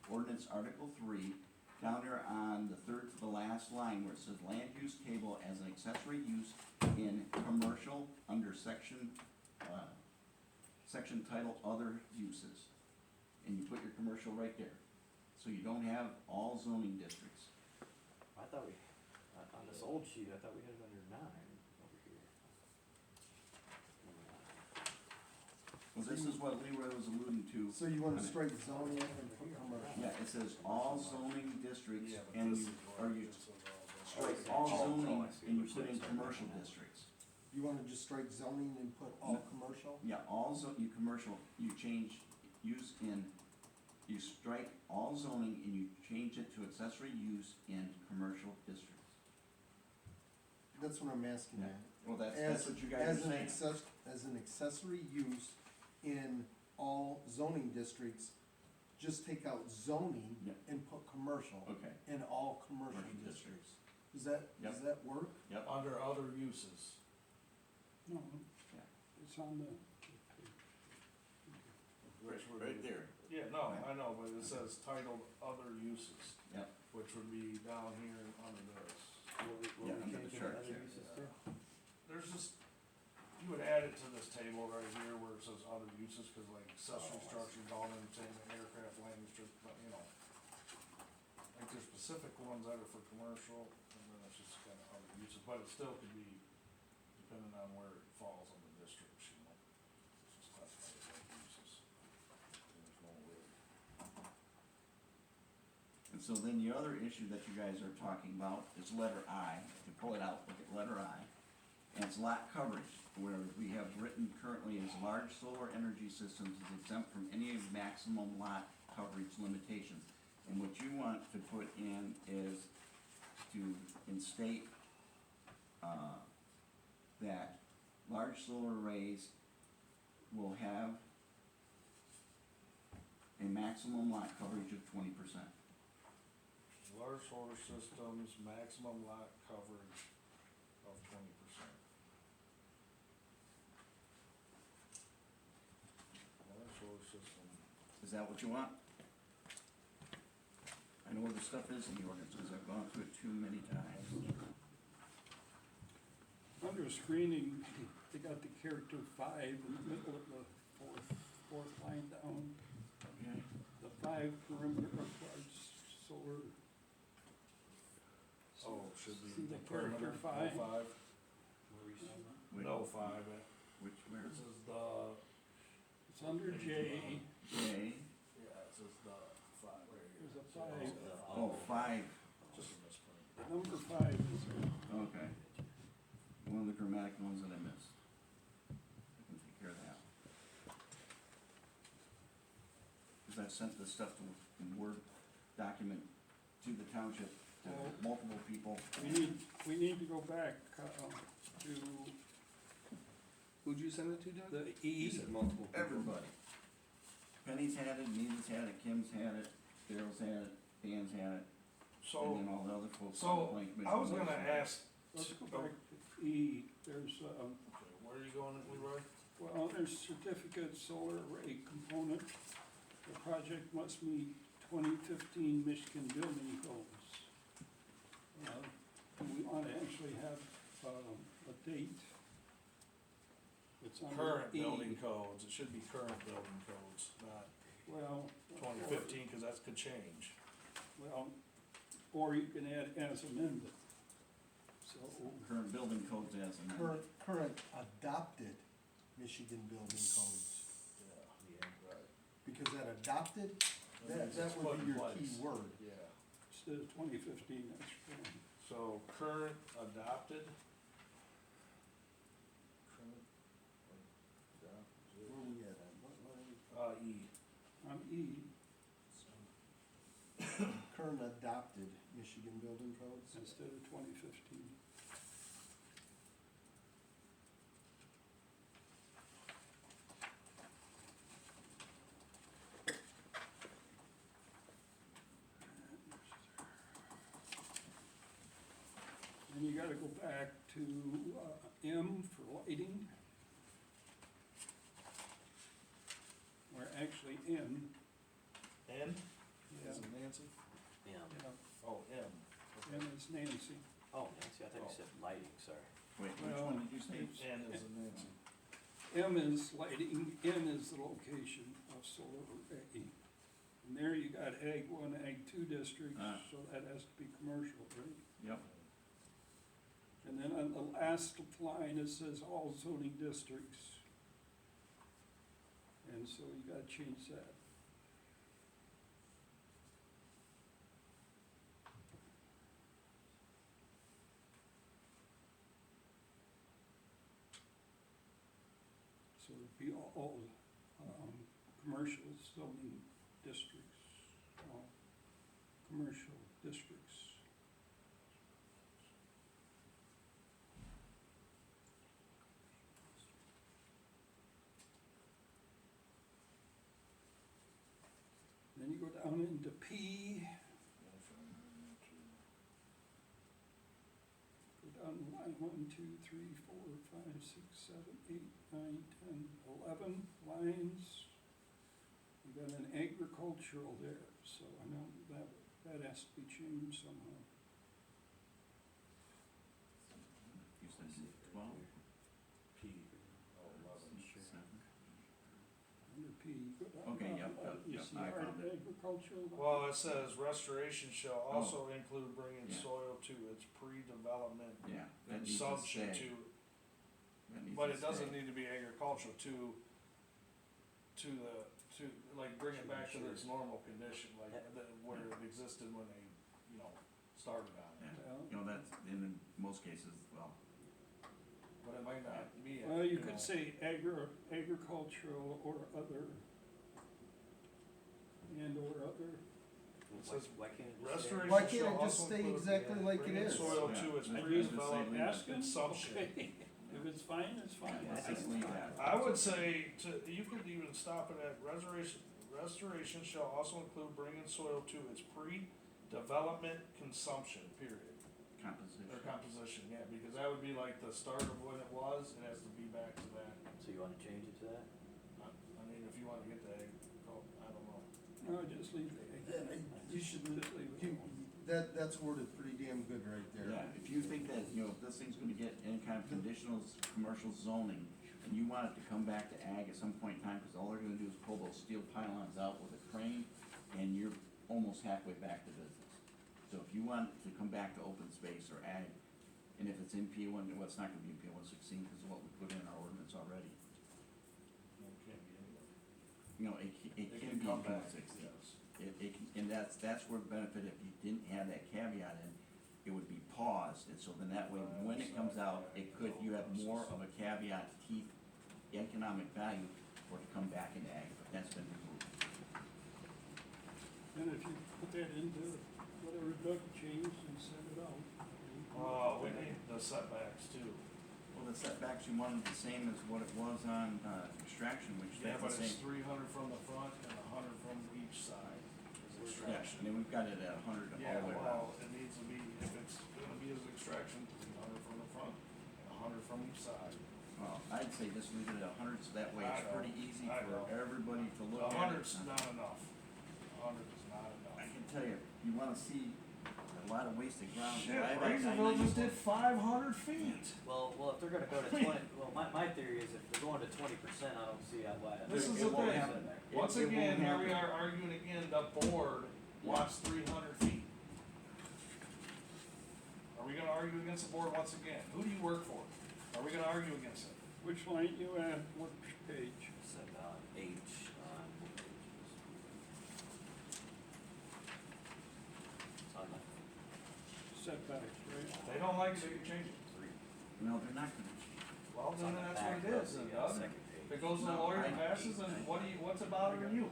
ordinance article 3, down there on the third to the last line where it says land use table as an accessory use in commercial under section, section title other uses. And you put your commercial right there, so you don't have all zoning districts. I thought we, on this old sheet, I thought we had it under 9 over here. Well, this is what Leroy was alluding to. So you wanna on it. strike zoning and put commercial? Yeah, it says all zoning districts, Yeah, but and this you, is or what you it says strike Oh, all zoning, I see and you what put you're in saying. commercial districts. You wanna just strike zoning and put all commercial? Yeah, you commercial, you change, use in, you strike all zoning and you change it to accessory use in commercial districts. That's what I'm asking Yeah. at. Well, that's what you guys are saying. As an accessory use in all zoning districts, just take out zoning Yeah. and put commercial Okay, in all commercial Commercial districts. Does that Yep. work? yep, Under other uses. No, Yeah. it's on the, right there, Yeah, no, I know, but it says titled other uses, yep, which would be down here under this. What Yeah, we under the changing chart. other uses to? There's just, you would add it to this table right here where it says other uses, cause like accessory structures, all entertainment, aircraft, land strip, like there's specific ones that are for commercial, and then it's just kinda other uses, but it still could be depending on where it falls on the districts, you know. It's just classified as other uses. There's no really. and so then the other issue that you guys are talking about is letter I, if you pull it out, look at letter I, and it's lot coverage, where we have written currently as large solar energy systems is exempt from any maximum lot coverage limitations. And what you want to put in is to instate, that large solar arrays will have a maximum lot coverage of 20%. Large solar systems, maximum lot coverage of 20%. Large solar system, Is that what you want? I know where the stuff is in the ordinance, because I've gone through it too many times. under screening, they got the character 5 in the middle of the fourth line down. Okay. The 5 perimeter of large solar. oh, should be See the perimeter, character 5? no 5, Wait, no 5, Which, where this is is the, It's under J, it? J, yeah, it says the 5 right here. there's a 5, oh, 5, Just a misprint. the number 5 is there. okay. One of the grammatic ones that I missed. I can take care of that. Because I've sent this stuff to, in Word document to the township, to multiple people. We need to go back, to Who'd you send it to, Doug? the You E, said multiple people. Everybody. Penny's had it, Nita's had it, Kim's had it, Daryl's had it, Dan's had it, and So, then all the other folks. on the so, planning commission I was also gonna had it. ask, Let's go back to E, there's, okay, where are you going, Leroy? well, there's certificate solar array component. The project must meet 2015 Michigan building codes. We want to actually have a date. It's under Current E. building codes, it should be current building codes, not Well. 2015, cause that could change. Well, or you can add as amended. So, Current building codes as amended. Current adopted Michigan building codes, Yeah, right. because that adopted, That means that it's would put be in your place. key word. Yeah, instead of 2015, that's fine. so current adopted. Current Where are we at? What line? E. On E, Current adopted Michigan building codes. instead of 2015. Then you gotta go back to M for lighting. Or actually N, N, yeah, is it Nancy? Yeah. yeah, Oh, M. N is Nancy. Oh, Nancy, I thought you said lighting, sorry. Wait, which Well, one did you say? it's- N is a Nancy. M is lighting, N is the location of solar array. And there you got Ag 1, Ag 2 districts, Ah. so that has to be commercial, right? Yep, And then on the last line, it says all zoning districts. And so you gotta change that. So it'd be all, commercial zoning districts, all commercial districts. Then you go down into P, go down to line 1, 2, 3, 4, 5, 6, 7, 8, 9, 10, 11 lines. You got an agricultural there, so I know that has to be changed somehow. you said 12, P. Oh, 11. 7. Under P, you go down. Okay, yep, You yep, see I our found it. agricultural? Well, it says restoration shall also include bringing Yeah. soil to its pre-development Yeah, that needs to consumption stay. to, That needs but to it doesn't stay. need to be agricultural to like bring it back to its normal condition, like where it existed when they, started on it. Yeah, Well, you know, that's, in most cases, well, But it might not be. Well, you could say agricultural or other, and or other. Why can't it just say? Restoration Why can't shall it just also stay include exactly like it bringing is? soil Yeah. to its I pre-development leave it. Asking? consumption. Okay. If it's fine, it's fine. yeah, let's just leave that. I would say you could even stop it at restoration shall also include bringing soil to its pre-development consumption, period. Composition. Or composition, yeah, because that would be like the start of when it was, it has to be back to that. So you wanna change it to that? I mean, if you wanna get the egg, I don't know. No, just leave it. You should, Just leave it alone. that's worded pretty damn good right there. Yeah, if you think that, if this thing's gonna get any kind of conditional commercial zoning, and you want it to come back to ag at some point in time, cause all they're gonna do is pull those steel pylons out with a crane, and you're almost halfway back to business. So if you want it to come back to open space or ag, and if it's in P one, well, it's not gonna be in P 116 because of what we put in our ordinance already. It can't be anyway. It It can be come in P back, 116. yes. And that's where the benefit, if you didn't have that caveat in, it would be paused, and so then that way, when it comes out, you have more of a caveat teeth, economic value for it to come back into ag, but that's been removed. And if you put that into whatever Doug changed and send it out. We need the setbacks too. Well, the setbacks you wanted the same as what it was on, extraction, which Yeah, that's but the it's same. 300 from the front and 100 from each side is Yeah, extraction. and then we've got it at 100 all Yeah, the way around. well, it needs to be, if it's gonna be as extraction, 300 from the front and 100 from each side. Well, I'd say just leave it at 100, so that way I it's know, pretty easy I for know. everybody to look at. 100's not enough. 100 is not enough. I can tell you, you wanna see a lot of wasted ground. Shit, drive on Razorville just 994. did 500 feet. Well, if they're gonna go to 20, well, my theory is if they're going to 20%, I don't see why. This is It the won't thing. happen. Once It won't again, here we happen. are arguing again, the board wants 300 feet. Are we gonna argue against the board once again? Who do you work for? Are we gonna argue against it? Which line you at, what page? Said, H on what page is this? It's on the Setbacks, right? If they don't like it, they can change it. No, they're not gonna change. Well, It's then on the that's back what it of is, the, then, Doug. second page. If it goes to the No, lawyer and I- passes, then what's it bothering you?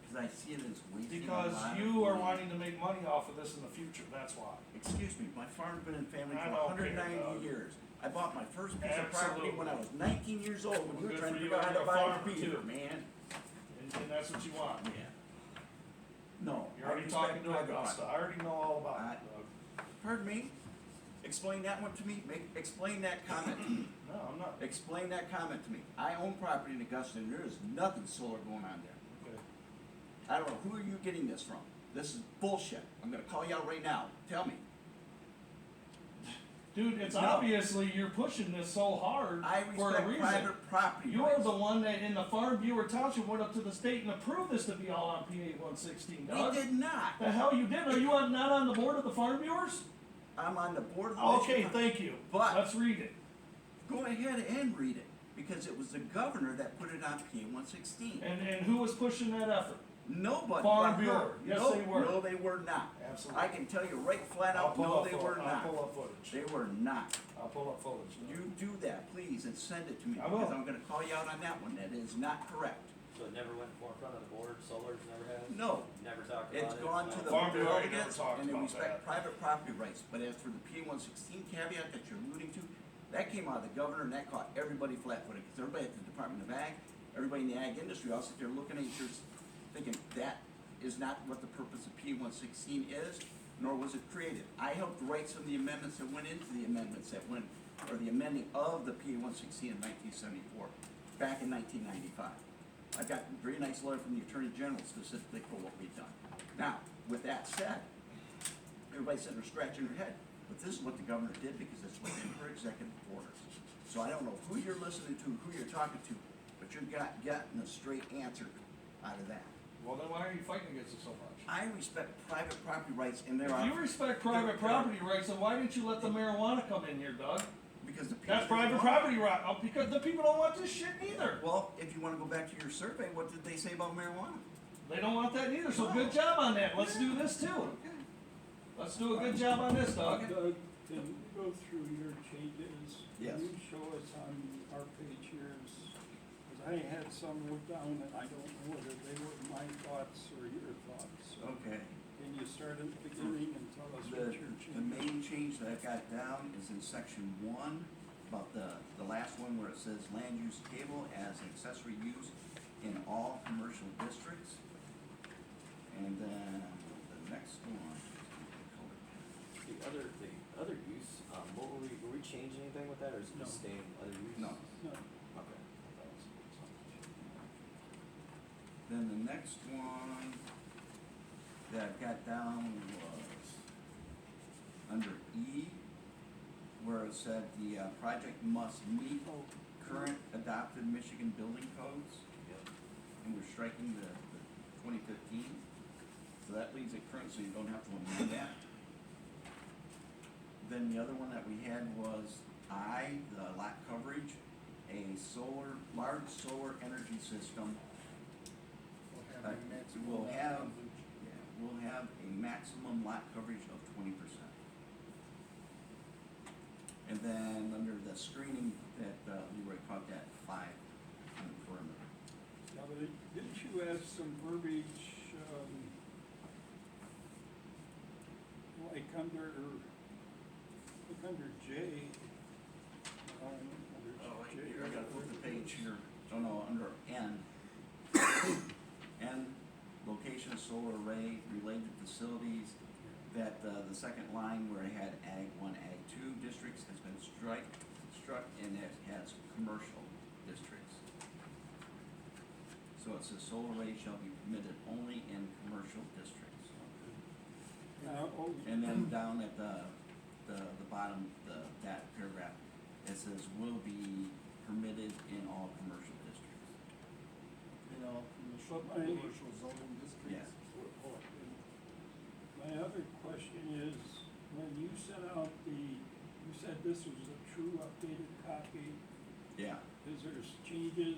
Cause I see it as wasting a Because lot of you are money. wanting to make money off of this in the future, that's why. Excuse me, my farm's been in family I for don't care, 190 Doug. years. I bought my first piece of property when I was 19 years old, when Well, you were good trying for to you, figure out how you're to a buy a farmer, beaver, too. man. And that's what you want. Yeah. No. You're I already respect talking to private Augusta, property. I already know all about it, Doug. Pardon me? Explain that one to me, explain that comment to me. No, I'm not. Explain that comment to me. I own property in Augusta and there is nothing solar going on there. Okay. I don't know, who are you getting this from? This is bullshit. I'm gonna call you out right now. Tell me. Dude, it's No. obviously you're pushing this so hard I for a respect reason. private property You're rights. the one that in the Farm Bureau Township went up to the state and approved this to be all on PA 116, Doug. We did not. The hell you did? Are you not on the board of the Farm Bureaus? I'm on the board of the Okay, Michigan- thank you. But- Let's read it. Go ahead and read it, because it was the governor that put it on PA 116. And who was pushing that effort? Nobody. Farm but her. Bureau. Yes, No, they were. No, they were not. Absolutely. I can tell you right flat I'll out, pull no, up they fo- were I'll not. pull up footage. They were not. I'll pull up footage. Doug. You do that, please, and send it to me, I will. because I'm gonna call you out on that one. That is not correct. So it never went in front of the board, Solar's never has? No. Never talked about it? It's gone to the Farm Bureau ain't never delegates, talked and they about respect that. private property rights, but as for the PA 116 caveat that you're alluding to, that came out of the governor, and that caught everybody flat-footed, because everybody at the Department of Ag, everybody in the ag industry, all sit there looking at each other, thinking, that is not what the purpose of PA 116 is, nor was it created. I helped write some of the amendments that went into the amendments that went, or the amending of the PA 116 in 1974, back in 1995. I got a very nice letter from the Attorney General specifically for what we've done. Now, with that said, everybody's sitting there scratching their head, but this is what the governor did because it's within her executive orders. So I don't know who you're listening to, who you're talking to, but you're not getting a straight answer out of that. Well, then why are you fighting against it so much? I respect private property rights, and there If are. you respect private property rights, then why didn't you let the marijuana come in here, Doug? Because the people. That's private property right, because the people don't want this shit neither. Well, if you wanna go back to your survey, what did they say about marijuana? They don't want that neither, so good job on that. Let's do this too. Let's do a good job on this, Doug. Doug, can you go through your changes? Yes. Can you show us on our page here? Because I had some wrote down and I don't know whether they were my thoughts or your thoughts. So Okay. can you start at the beginning and tell us what your The changes? main change that I've got down is in section 1, about the last one where it says land use table as accessory use in all commercial districts. And then the next one. The other use, what were we changing anything with that, or is it just No. staying other use? No. No, Okay. Then the next one that I've got down was under E, where it said the project must meet oh, current adopted Michigan building codes, Yep. and we're striking the 2015. So that leaves it current, so you don't have to amend that. Then the other one that we had was I, the lot coverage, a large solar energy system. Will have a maximum lot coverage of 20%. And then under the screening that Leroy caught that 5 on the perimeter. yeah, but didn't you add some verbiage, like under J, page here, oh no, under N. N, location of solar array, related facilities, that, the second line where it had Ag 1, Ag 2 districts has been struck, and it has commercial districts. So it says solar array shall be permitted only in commercial districts. And then down at the bottom, that paragraph, it says will be permitted in all commercial districts. You know, But commercial zoning districts. Yes. my other question is, when you sent out you said this was a true updated copy, Yeah, is there changes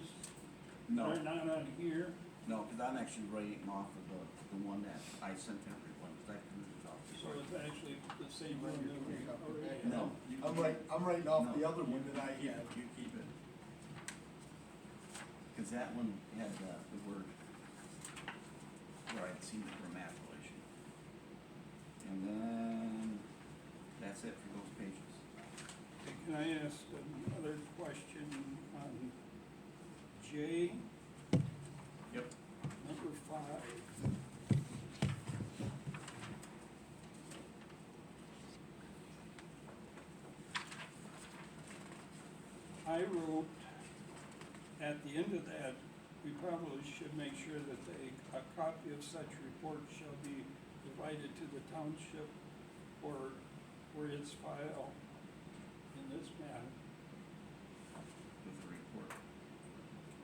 no, that are not on here? no, cause I'm actually writing off of the one that I sent everyone, cause I printed it off. So it's actually the same one that we already had? No, you I'm keep right, it. I'm writing off No, the other you- one that I you- had. You keep it. Cause that one had the word, where I'd seen the grammatical issue. And then, that's it for those pages. Okay, can I ask another question on J, Yep. number 5? I wrote, at the end of that, we probably should make sure that a copy of such report shall be provided to the township for its file in this manner. With the report.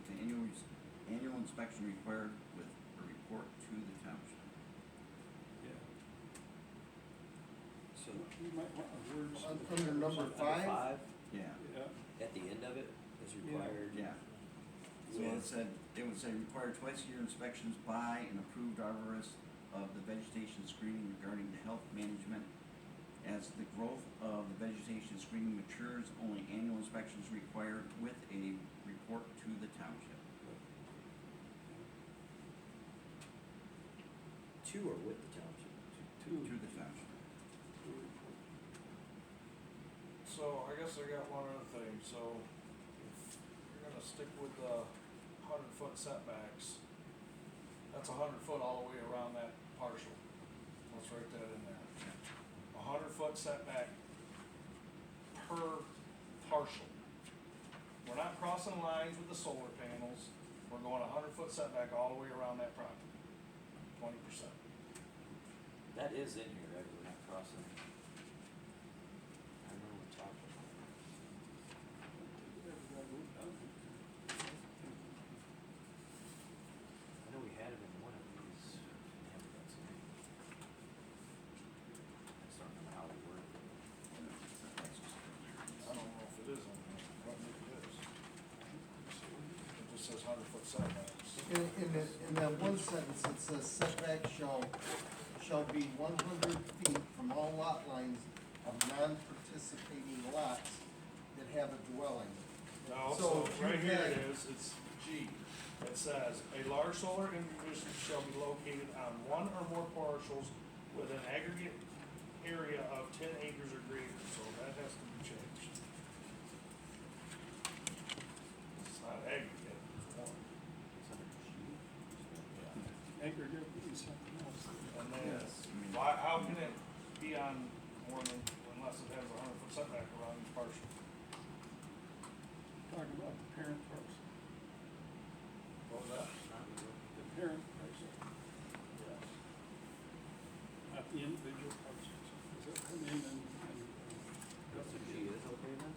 The annual inspection required with a report to the township. Yeah. So, You might want to word some. Under number number 5, five, Yeah, Yeah, at the end of it, is required. yeah. So it would say require twice a year inspections by an approved arborist of the vegetation screening regarding the health management. As the growth of the vegetation screening matures, only annual inspections required with a report to the township. To or with the township? To the township. So I guess I got one other thing, so if you're gonna stick with the 100-foot setbacks, that's 100 foot all the way around that parcel. Let's write that in there. 100-foot setback per parcel. We're not crossing lines with the solar panels, we're going 100-foot setback all the way around that property, 20%. That is in here, right, we're not crossing. I remember we talked about it. I know we had it in one of these. I just don't remember how we worded it. I don't know if it is on there, I don't think it is. It just says 100-foot setbacks. in that one sentence, it says setback shall be 100 feet from all lot lines of non-participating lots that have a dwelling. No, So so if you right here had- it is, it's G. It says, a large solar installation shall be located on one or more parcels with an aggregate area of 10 acres or greater, so that has to be changed. It's not aggregate, it's one. It's under G. aggregate would be something else. And then, Yes, I mean- why, how can it be on more than, unless it has a 100-foot setback around each parcel? Talking about the parent parcel, What was that? the parent parcel, not the individual parcels. Does that come in and So G is okay then?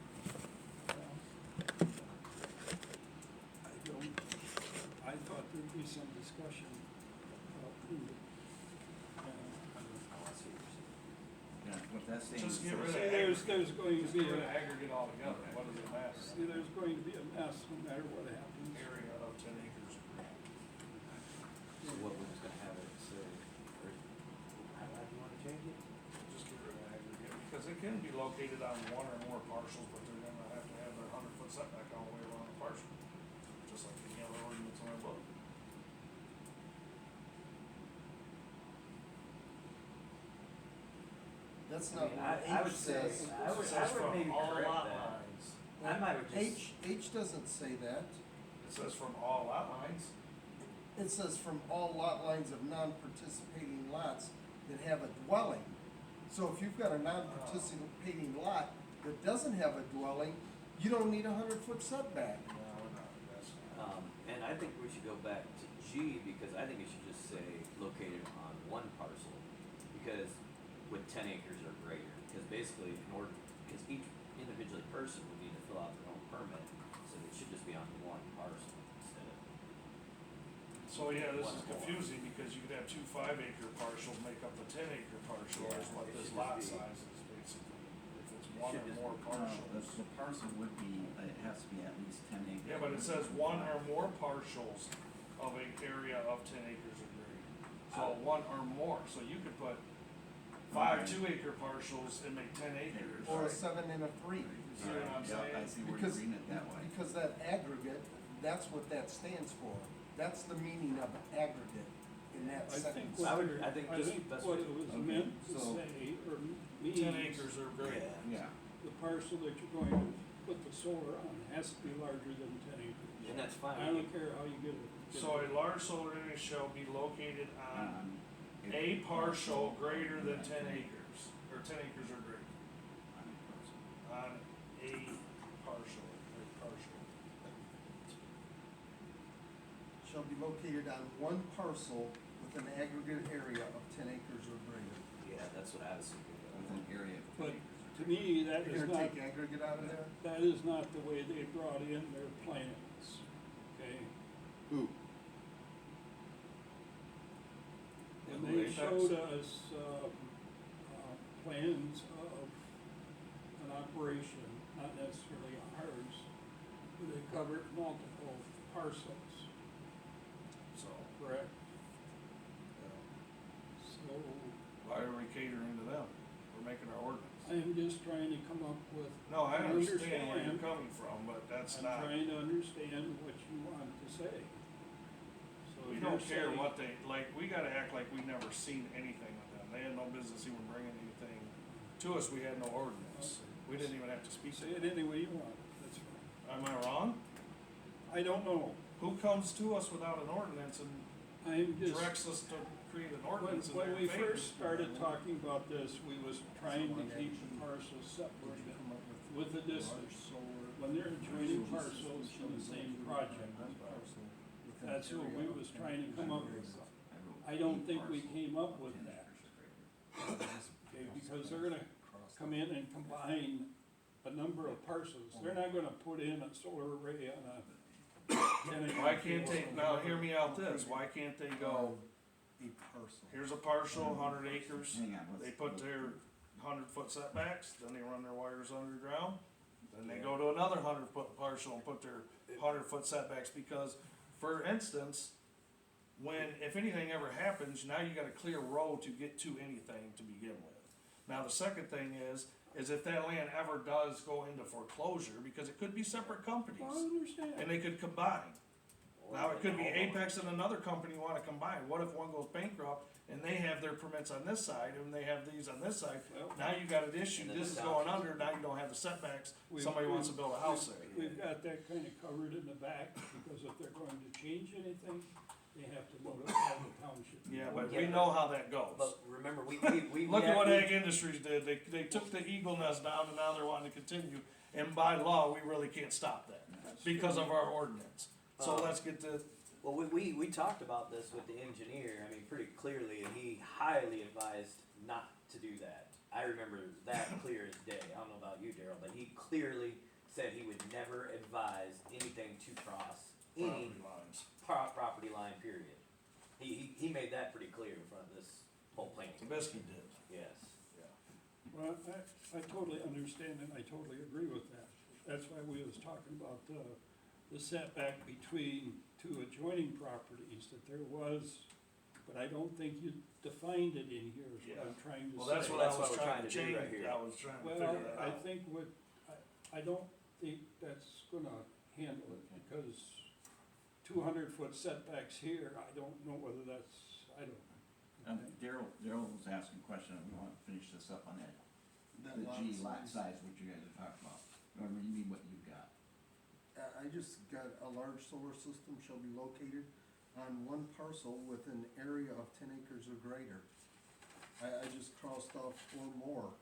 I don't, I thought there'd be some discussion about who, Oh, I see what you're saying. Yeah, what that's saying. Just get is- rid of there's going to Just be get rid of a, aggregate altogether, what does it matter? there's going to be a mess no matter what happens. Area of 10 acres or greater. So what we're just gonna have it say, or, how do you wanna change it? Just get rid of aggregate, because it can be located on one or more parcels, but they're gonna have to have their 100-foot setback all the way around the parcel, just like any other ordinance in our book. That's I not mean, what I would H say, says. I would It says from maybe all correct lot that. lines I would just, H doesn't say that. It says from all lot lines. It says from all lot lines of non-participating lots that have a dwelling. So if you've got a non-participating lot that doesn't have a dwelling, you don't need a 100-foot setback. No, we're not, that's not. and I think we should go back to G, because I think it should just say located on one parcel. Because with 10 acres or greater, because basically because each individual person would need to fill out their own permit, so it should just be on one parcel instead of. So yeah, this is One more. confusing because you could have two 5-acre parcels make up the 10-acre parcel Yeah, is what it this should lot just be- size is basically. If it's one should or just more be- parcels. The parcel would be, it has to be at least 10 acres. Yeah, but it says one or more parcels of an area of 10 acres or greater. So one or more, so you could put 5 2-acre parcels and make 10 acres. Or a 7 and a 3. You see what I'm Yeah, I saying? see where you're Because, reading it that way. because that aggregate, that's what that stands for. That's the meaning of aggregate in that I think sentence. I think just that's what what- it was Okay, meant to so- say, or 10 means, acres or greater. Yeah, the parcel that you're going to put the solar on has to be larger than 10 acres. And that's fine. I don't care how you get it. So a large solar array shall be located on it- a parcel greater than 10 acres, or 10 acres or greater. on a parcel. On a partial. Shall be located on one parcel with an aggregate area of 10 acres or greater. Yeah, that's what I was thinking. With an area of 10 But acres. to me, that You're is gonna not, take aggregate out of there? that is not the way they brought in their plans, okay? Who? And Who, they Apex? showed us, plans of an operation, not necessarily ours, but they covered multiple parcels, So, correct? you know, So, why are we catering to them? We're making our ordinance. I'm just trying to come up with. No, I understand where you're understand. coming from, but that's I'm not, trying to understand what you want to say. So we if don't you're care saying- what they, like, we gotta act like we've never seen anything with them. They had no business even bringing anything to us, we had no ordinance. We didn't even have to speak to Say it them. any way you want, that's fine. Am I wrong? I don't know, Who comes to us without an ordinance and I'm just, directs us to create an when, ordinance in when their we favor? first started talking about this, we was trying to keep the parcels separated with the distance. When they're joining parcels in the same project, that's what we was trying to come up with. I don't think we came up with that. Okay, because they're gonna come in and combine a number of parcels. They're not gonna put in a solar array on a 10 acre Why can't they, field. now hear me out this, why can't they go, A parcel. here's a parcel, 100 acres, Hang on, let's. they put their 100-foot setbacks, then they run their wires underground, then they go to another 100-foot parcel and put their 100-foot setbacks, because, for instance, if anything ever happens, now you got a clear road to get to anything to begin with. Now, the second thing is if that land ever does go into foreclosure, because it could be separate companies, I understand. and they could combine. Now, it could be Apex and another company wanna combine, what if one goes bankrupt and they have their permits on this side and they have these on this side? Well, Now you got an issue, And then this is the going township. under, now you don't have the setbacks, We've- somebody wants to build a house there. We've got that kind of covered in the back, because if they're going to change anything, they have to notify the township. Yeah, but Yeah, we know how that goes. But remember, we. Look at what Ag Industries did, they took the eagle nest down and now they're wanting to continue, and by law, we really can't stop that, because of our ordinance. So let's get to, Well, we talked about this with the engineer, I mean, pretty clearly, and he highly advised not to do that. I remember that clear as day, I don't know about you, Daryl, but he clearly said he would never advise anything to cross any property lines. property line, period. He made that pretty clear in front of this whole planning. Trubisky did, Yes. yeah. Well, I totally understand and I totally agree with that. That's why we was talking about the setback between two adjoining properties, that there was, but I don't think you defined it in here, is what I'm trying to say. Well, that's what That's I what was we're trying to trying to do change, right here. I was trying to Well, figure that I out. think I don't think that's gonna handle it, because 200-foot setbacks here, I don't know whether that's, I don't know. Daryl was asking a question, and we wanna finish this up on that, That the lot G lot size. size, which you guys are talking about. Or you mean what you got? I just got a large solar system shall be located on one parcel with an area of 10 acres or greater. I just crossed off or more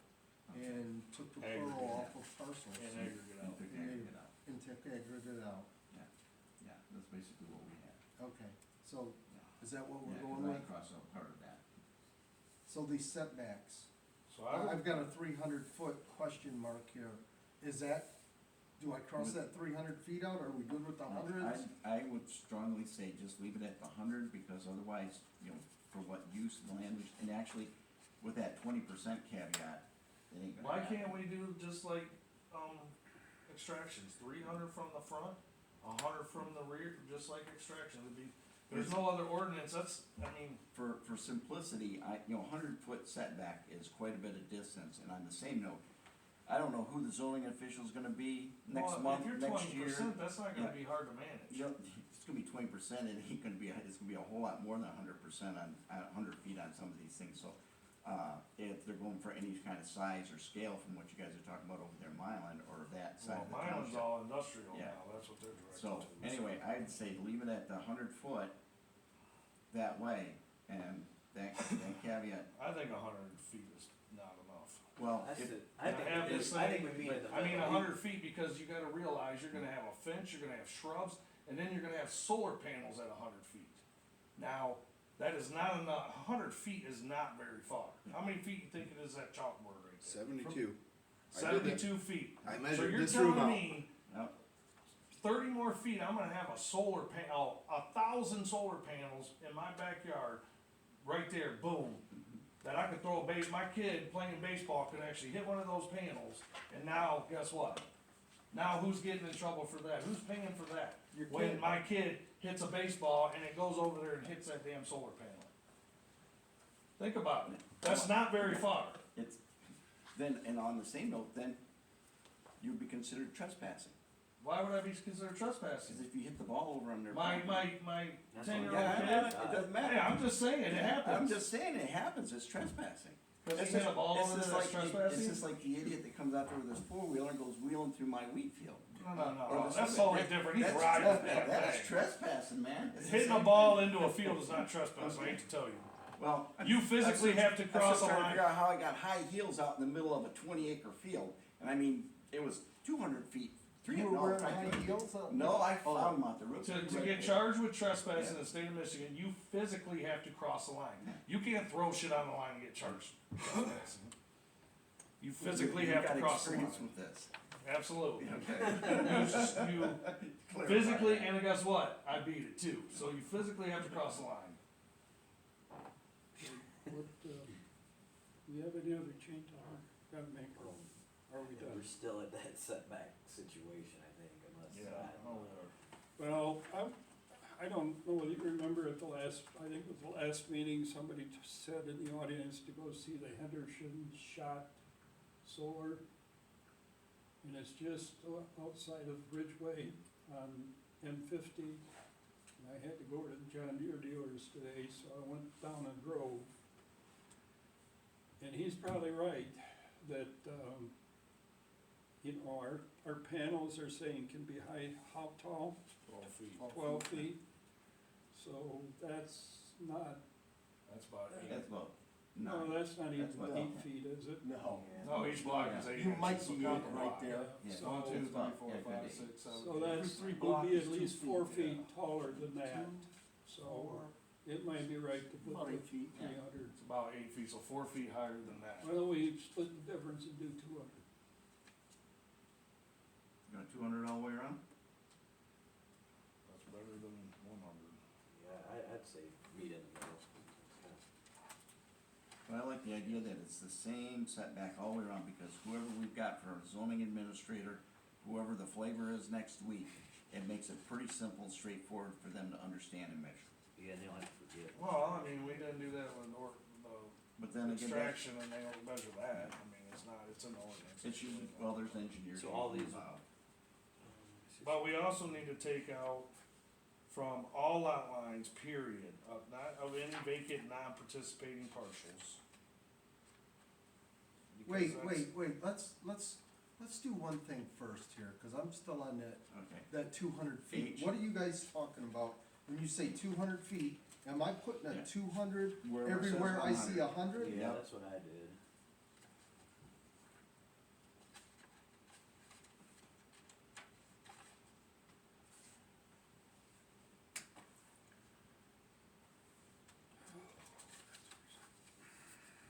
and took the plural off of parcels. And aggregate out. Took aggregate out. And took aggregate out. Yeah, that's basically what we had. Okay, so Yeah. is that what we're Yeah, going 'cause I with? crossed out part of that. So these setbacks, So I would, I've got a 300-foot question mark here. Is that, do I cross that 300 feet out? Are we good with the hundreds? I would strongly say just leave it at the 100, because otherwise, you know, for what use the land use, and actually, with that 20% caveat, it ain't gonna why happen. can't we do just like, extractions, 300 from the front, 100 from the rear, just like extraction, it'd be, there's no other ordinance, that's, I mean, For simplicity, 100-foot setback is quite a bit of distance, and on the same note, I don't know who the zoning official's gonna be next well, month, if you're next year. 20%, that's not gonna Yeah. be hard to manage. You know, it's gonna be 20%, it ain't gonna be, it's gonna be a whole lot more than 100% on, 100 feet on some of these things, so, if they're going for any kind of size or scale from what you guys are talking about over there, in Mylan, or that side Well, of the mine was township. all industrial Yeah. now, that's what they're directed So, to. anyway, I'd say leave it at the 100-foot that way, and that caveat, I think 100 feet is not enough. well, That's if, it. I think, I have we- this I thing, think we meet in the I mean, middle. 100 feet, because you gotta realize you're gonna have a fence, you're gonna have shrubs, and then you're gonna have solar panels at 100 feet. Now, that is not enough, 100 feet is not very far. How many feet you think it is that chalkboard right there? 72. I did that. 72 feet. I So measured you're this room telling out. me no, 30 more feet, I'm gonna have a solar panel, 1,000 solar panels in my backyard, right there, boom. That I could throw my kid playing baseball could actually hit one of those panels, and now, guess what? Now who's getting in trouble for that? Who's paying for that? Your When kid. my kid hits a baseball and it goes over there and hits that damn solar panel. Think about it, that's not very far. it's, then, and on the same note, then, you'd be considered trespassing, Why would I be considered trespassing? because if you hit the ball over on their My property. 10-year-old Yeah, kid? it doesn't matter. Yeah, I'm just saying, it happens. I'm just saying, it happens, it's trespassing. Cause It's he hit a just- ball it's over just there, that's like the- trespassing? It's just like the idiot that comes out there with his four-wheeler and goes wheeling through my wheat field. No, Or that's something. totally different, he's That's riding trespass- that That's thing. trespassing, man. It's the Hitting a same ball thing. into a field is not trespass, I hate to tell you. Well. You physically have to I'm cross still a trying to line. figure out how I got high heels out in the middle of a 20-acre field, and I mean, it was 200 feet, You were wearing high heels? No, I found them out the roof. To get charged with trespassing in the state of Michigan, you physically have to cross the line. You can't throw shit on the line and get charged with trespassing. You physically have to cross the line. You've got experience with this. Absolutely. Okay. You physically, and guess what? I beat it too. So you physically have to cross the line. What, do you have any other change, gotta make, or are we We're done? still at that setback situation, I think, unless. Well, I don't know whether you remember at the last, I think it was the last meeting, somebody said in the audience to go see the Henderson Shot Solar. And it's just outside of Ridgeway on M50. And I had to go to the John Deere dealers today, so I went down and drove. And he's probably right, that, our panels are saying can be how tall? 12 feet. 12 feet. So that's not, That's about it. That's about, no, that's not even That's what- 8 feet, is it? No. No, each block is 8 You inches. might so be count eight the right block. there. yeah. So- 1, 2, 3, It's about- 4, yeah, 5, good 6, 7, So 8. that's, Every would block be is at 2 least feet, 4 yeah. feet taller than that, so it might be right to put About the 8 feet. 300. It's about 8 feet, so 4 feet higher than that. Why don't we split the difference and do 200? You got 200 all the way around? That's better than 100. Yeah, I'd say meet in the middle. But I like the idea that it's the same setback all the way around, because whoever we've got for our zoning administrator, whoever the flavor is next week, it makes it pretty simple and straightforward for them to understand and measure. Yeah, and they don't have to forget. Well, I mean, we didn't do that with But then again, that- extraction, and they don't measure that. I mean, it's not, it's an ordinance. it's usually, well, there's engineers. So all these- involved. But we also need to take out from all lot lines, period, not of any vacant, non-participating parcels. Because Wait, that's- wait, let's let's do one thing first here, cause I'm still on Okay. that 200 feet. H. What are you guys talking about when you say 200 feet? Am I putting Yeah. a 200 Wherever it says everywhere I see 100. 100? Yeah, Yep. that's what I did.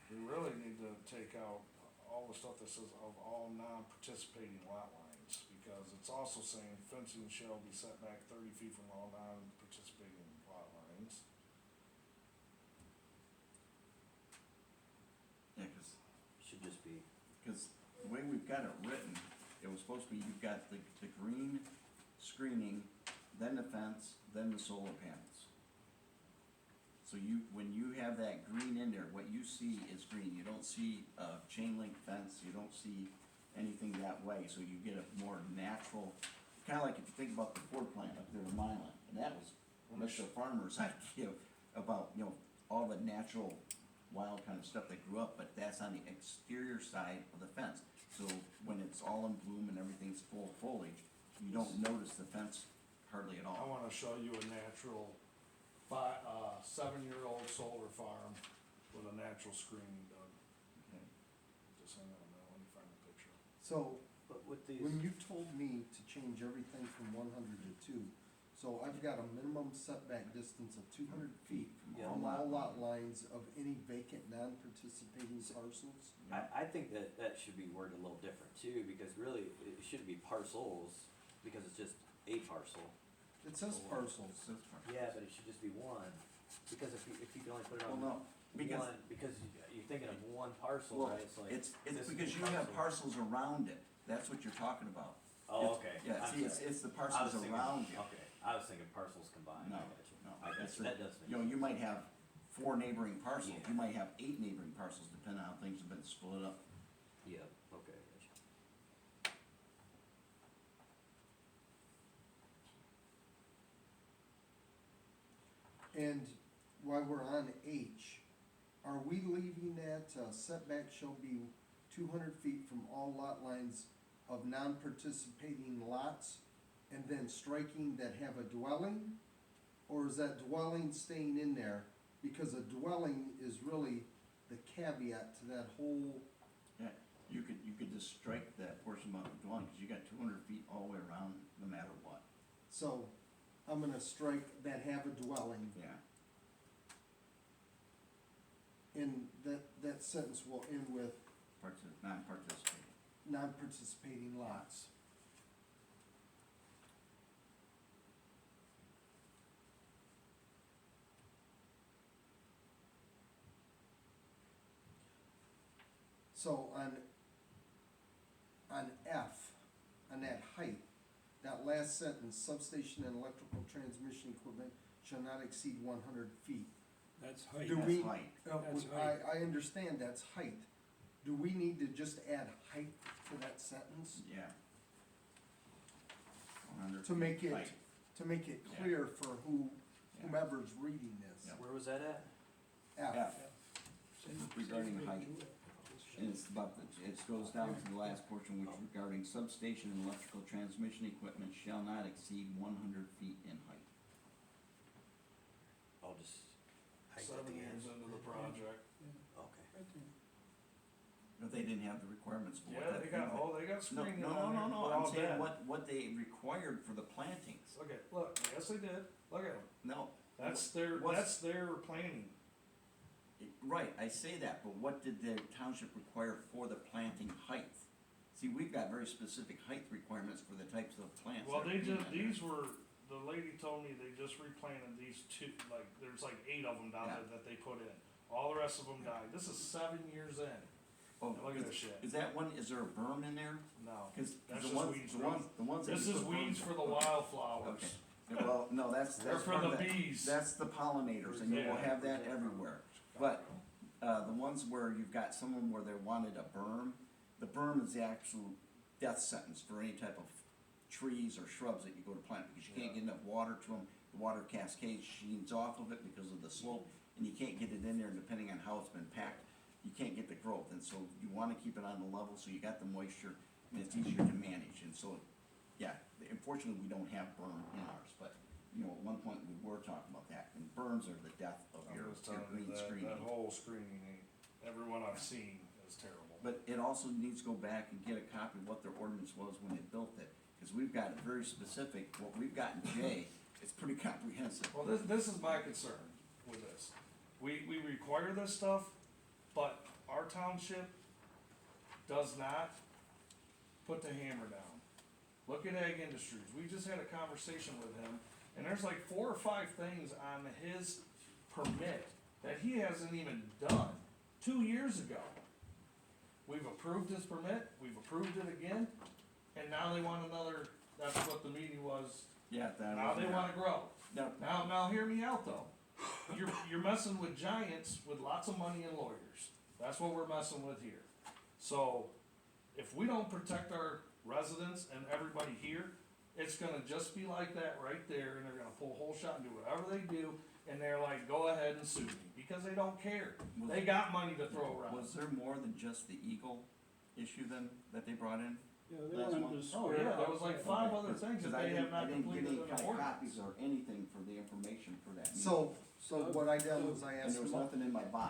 We really need to take out all the stuff that says of all non-participating lot lines, because it's also saying fencing shall be set back 30 feet from all non-participating lot lines. Yeah, Should just be, cause the way we've got it written, it was supposed to be, you've got the green screening, then the fence, then the solar panels. So you, when you have that green in there, what you see is green, you don't see a chain link fence, you don't see anything that way, so you get a more natural, kinda like if you think about the Ford plant up there in Milan, and that was Mr. Farmer's idea about, all the natural wild kind of stuff that grew up, but that's on the exterior side of the fence. So when it's all in bloom and everything's full of foliage, you don't notice the fence hardly at I all. wanna show you a natural 7-year-old solar farm with a natural screening done. Okay. Just hang on a minute, let me find the picture. So, but with these, when you told me to change everything from 100 to 2, so I've got a minimum setback distance of 200 feet Yeah. from all lot lines of any vacant, non-participating parcels? I think that should be worded a little different too, because really, it shouldn't be parcels, because it's just a parcel. It says parcels. So it's fine. Yeah, but it should just be one, because if you can only put it on Well, no, because, one, because you're thinking of one parcel, well, right? It's like. it's this is because a you have parcels around it, that's what you're talking about. Oh, It's- okay. Yeah, I'm see, sorry. it's the I was parcels thinking- around you. Okay, I was thinking parcels combined, No, I got you. no, I got it's you, the- that does make You might have 4 neighboring parcels, Yeah. you might have 8 neighboring parcels, depending on how things have been split up. Yeah, okay, I got you. And while we're on H, are we leaving that setback shall be 200 feet from all lot lines of non-participating lots, and then striking that have a dwelling? Or is that dwelling staying in there? Because a dwelling is really the caveat to that whole, Yeah, you could just strike that portion about the dwelling, cause you got 200 feet all the way around, no matter what. so I'm gonna strike that have a dwelling, Yeah, and that sentence will end with non-participating. non-participating lots. So on F, on that height, that last sentence, substation and electrical transmission equipment shall not exceed 100 feet. That's height. Do That's we- height. That's height. I understand that's height. Do we need to just add height to that sentence? Yeah. 100 To make feet it, height. to make it Yeah. clear for Yeah. whomever's reading this. Yeah. Where was that at? F. F, Same- regarding same height. page two. and it's about, it goes down to the last portion, which regarding substation and electrical transmission equipment shall not exceed 100 feet in height. I'll just. height at 7 the years end. into the project. Yeah, Okay. right there. But they didn't have the requirements for what Yeah, that. they got, thing- they got No, screening no, on no, there, no, no, they're I'm all saying dead. what they required for the plantings. Okay, look, yes they did, look at them, No. that's their planning. Right, I say that, but what did the township require for the planting height? See, we've got very specific height requirements for the types of plants. Well, that are they being just, planted. these were, the lady told me they just replanted these 2, like, there's like 8 of them down Yeah. there that they put in. All the rest of them died, this is 7 years in, Oh, look at this shit. Is that one, is there a berm in there? no. Cause That's the just ones, weeds the for- ones that This you is put weeds berms for in. the wildflowers. Okay, yeah, well, no, that's They're for part the of bees. That's the pollinators, and you will Yeah. have that everywhere. But, the ones where you've got someone where they wanted a berm, the berm is the actual death sentence for any type of trees or shrubs that you go to plant, because you can't get enough water to them. The water cascades, sheens off of it because of the slope, and you can't get it in there, and depending on how it's been packed, you can't get the growth, and so you wanna keep it on the level, so you got the moisture, and it's easier to manage, and so, yeah, unfortunately, we don't have burn in ours, but, you know, at one point, we were talking about that, and burns are the death of I'm your just telling you, green that screening. whole screening, everyone I've seen is terrible. But it also needs to go back and get a copy of what their ordinance was when they built it, cause we've got it very specific, what we've got in J, it's pretty comprehensive. Well, this is my concern with this. We require this stuff, but our township does not put the hammer down. Look at Ag Industries, we just had a conversation with him, and there's like 4 or 5 things on his permit that he hasn't even done 2 years ago. We've approved his permit, we've approved it again, and now they want another, that's what the meeting was, Yeah, that. now they wanna grow. No, Now hear me out though. You're messing with giants with lots of money and lawyers. That's what we're messing with here. So, if we don't protect our residents and everybody here, it's gonna just be like that right there, and they're gonna pull a whole shot and do whatever they do, and they're like, go ahead and sue me, because they don't care. They got money to throw around. was there more than just the Eagle issue then, that they brought in? Yeah, they Last wanted one? to Oh, square yeah, there up. was like 5 other things that Cause they have not I didn't completed get in any the kind of ordinance. copies or anything for the information for that meeting. So what I did was I And asked there was them, nothing in my box.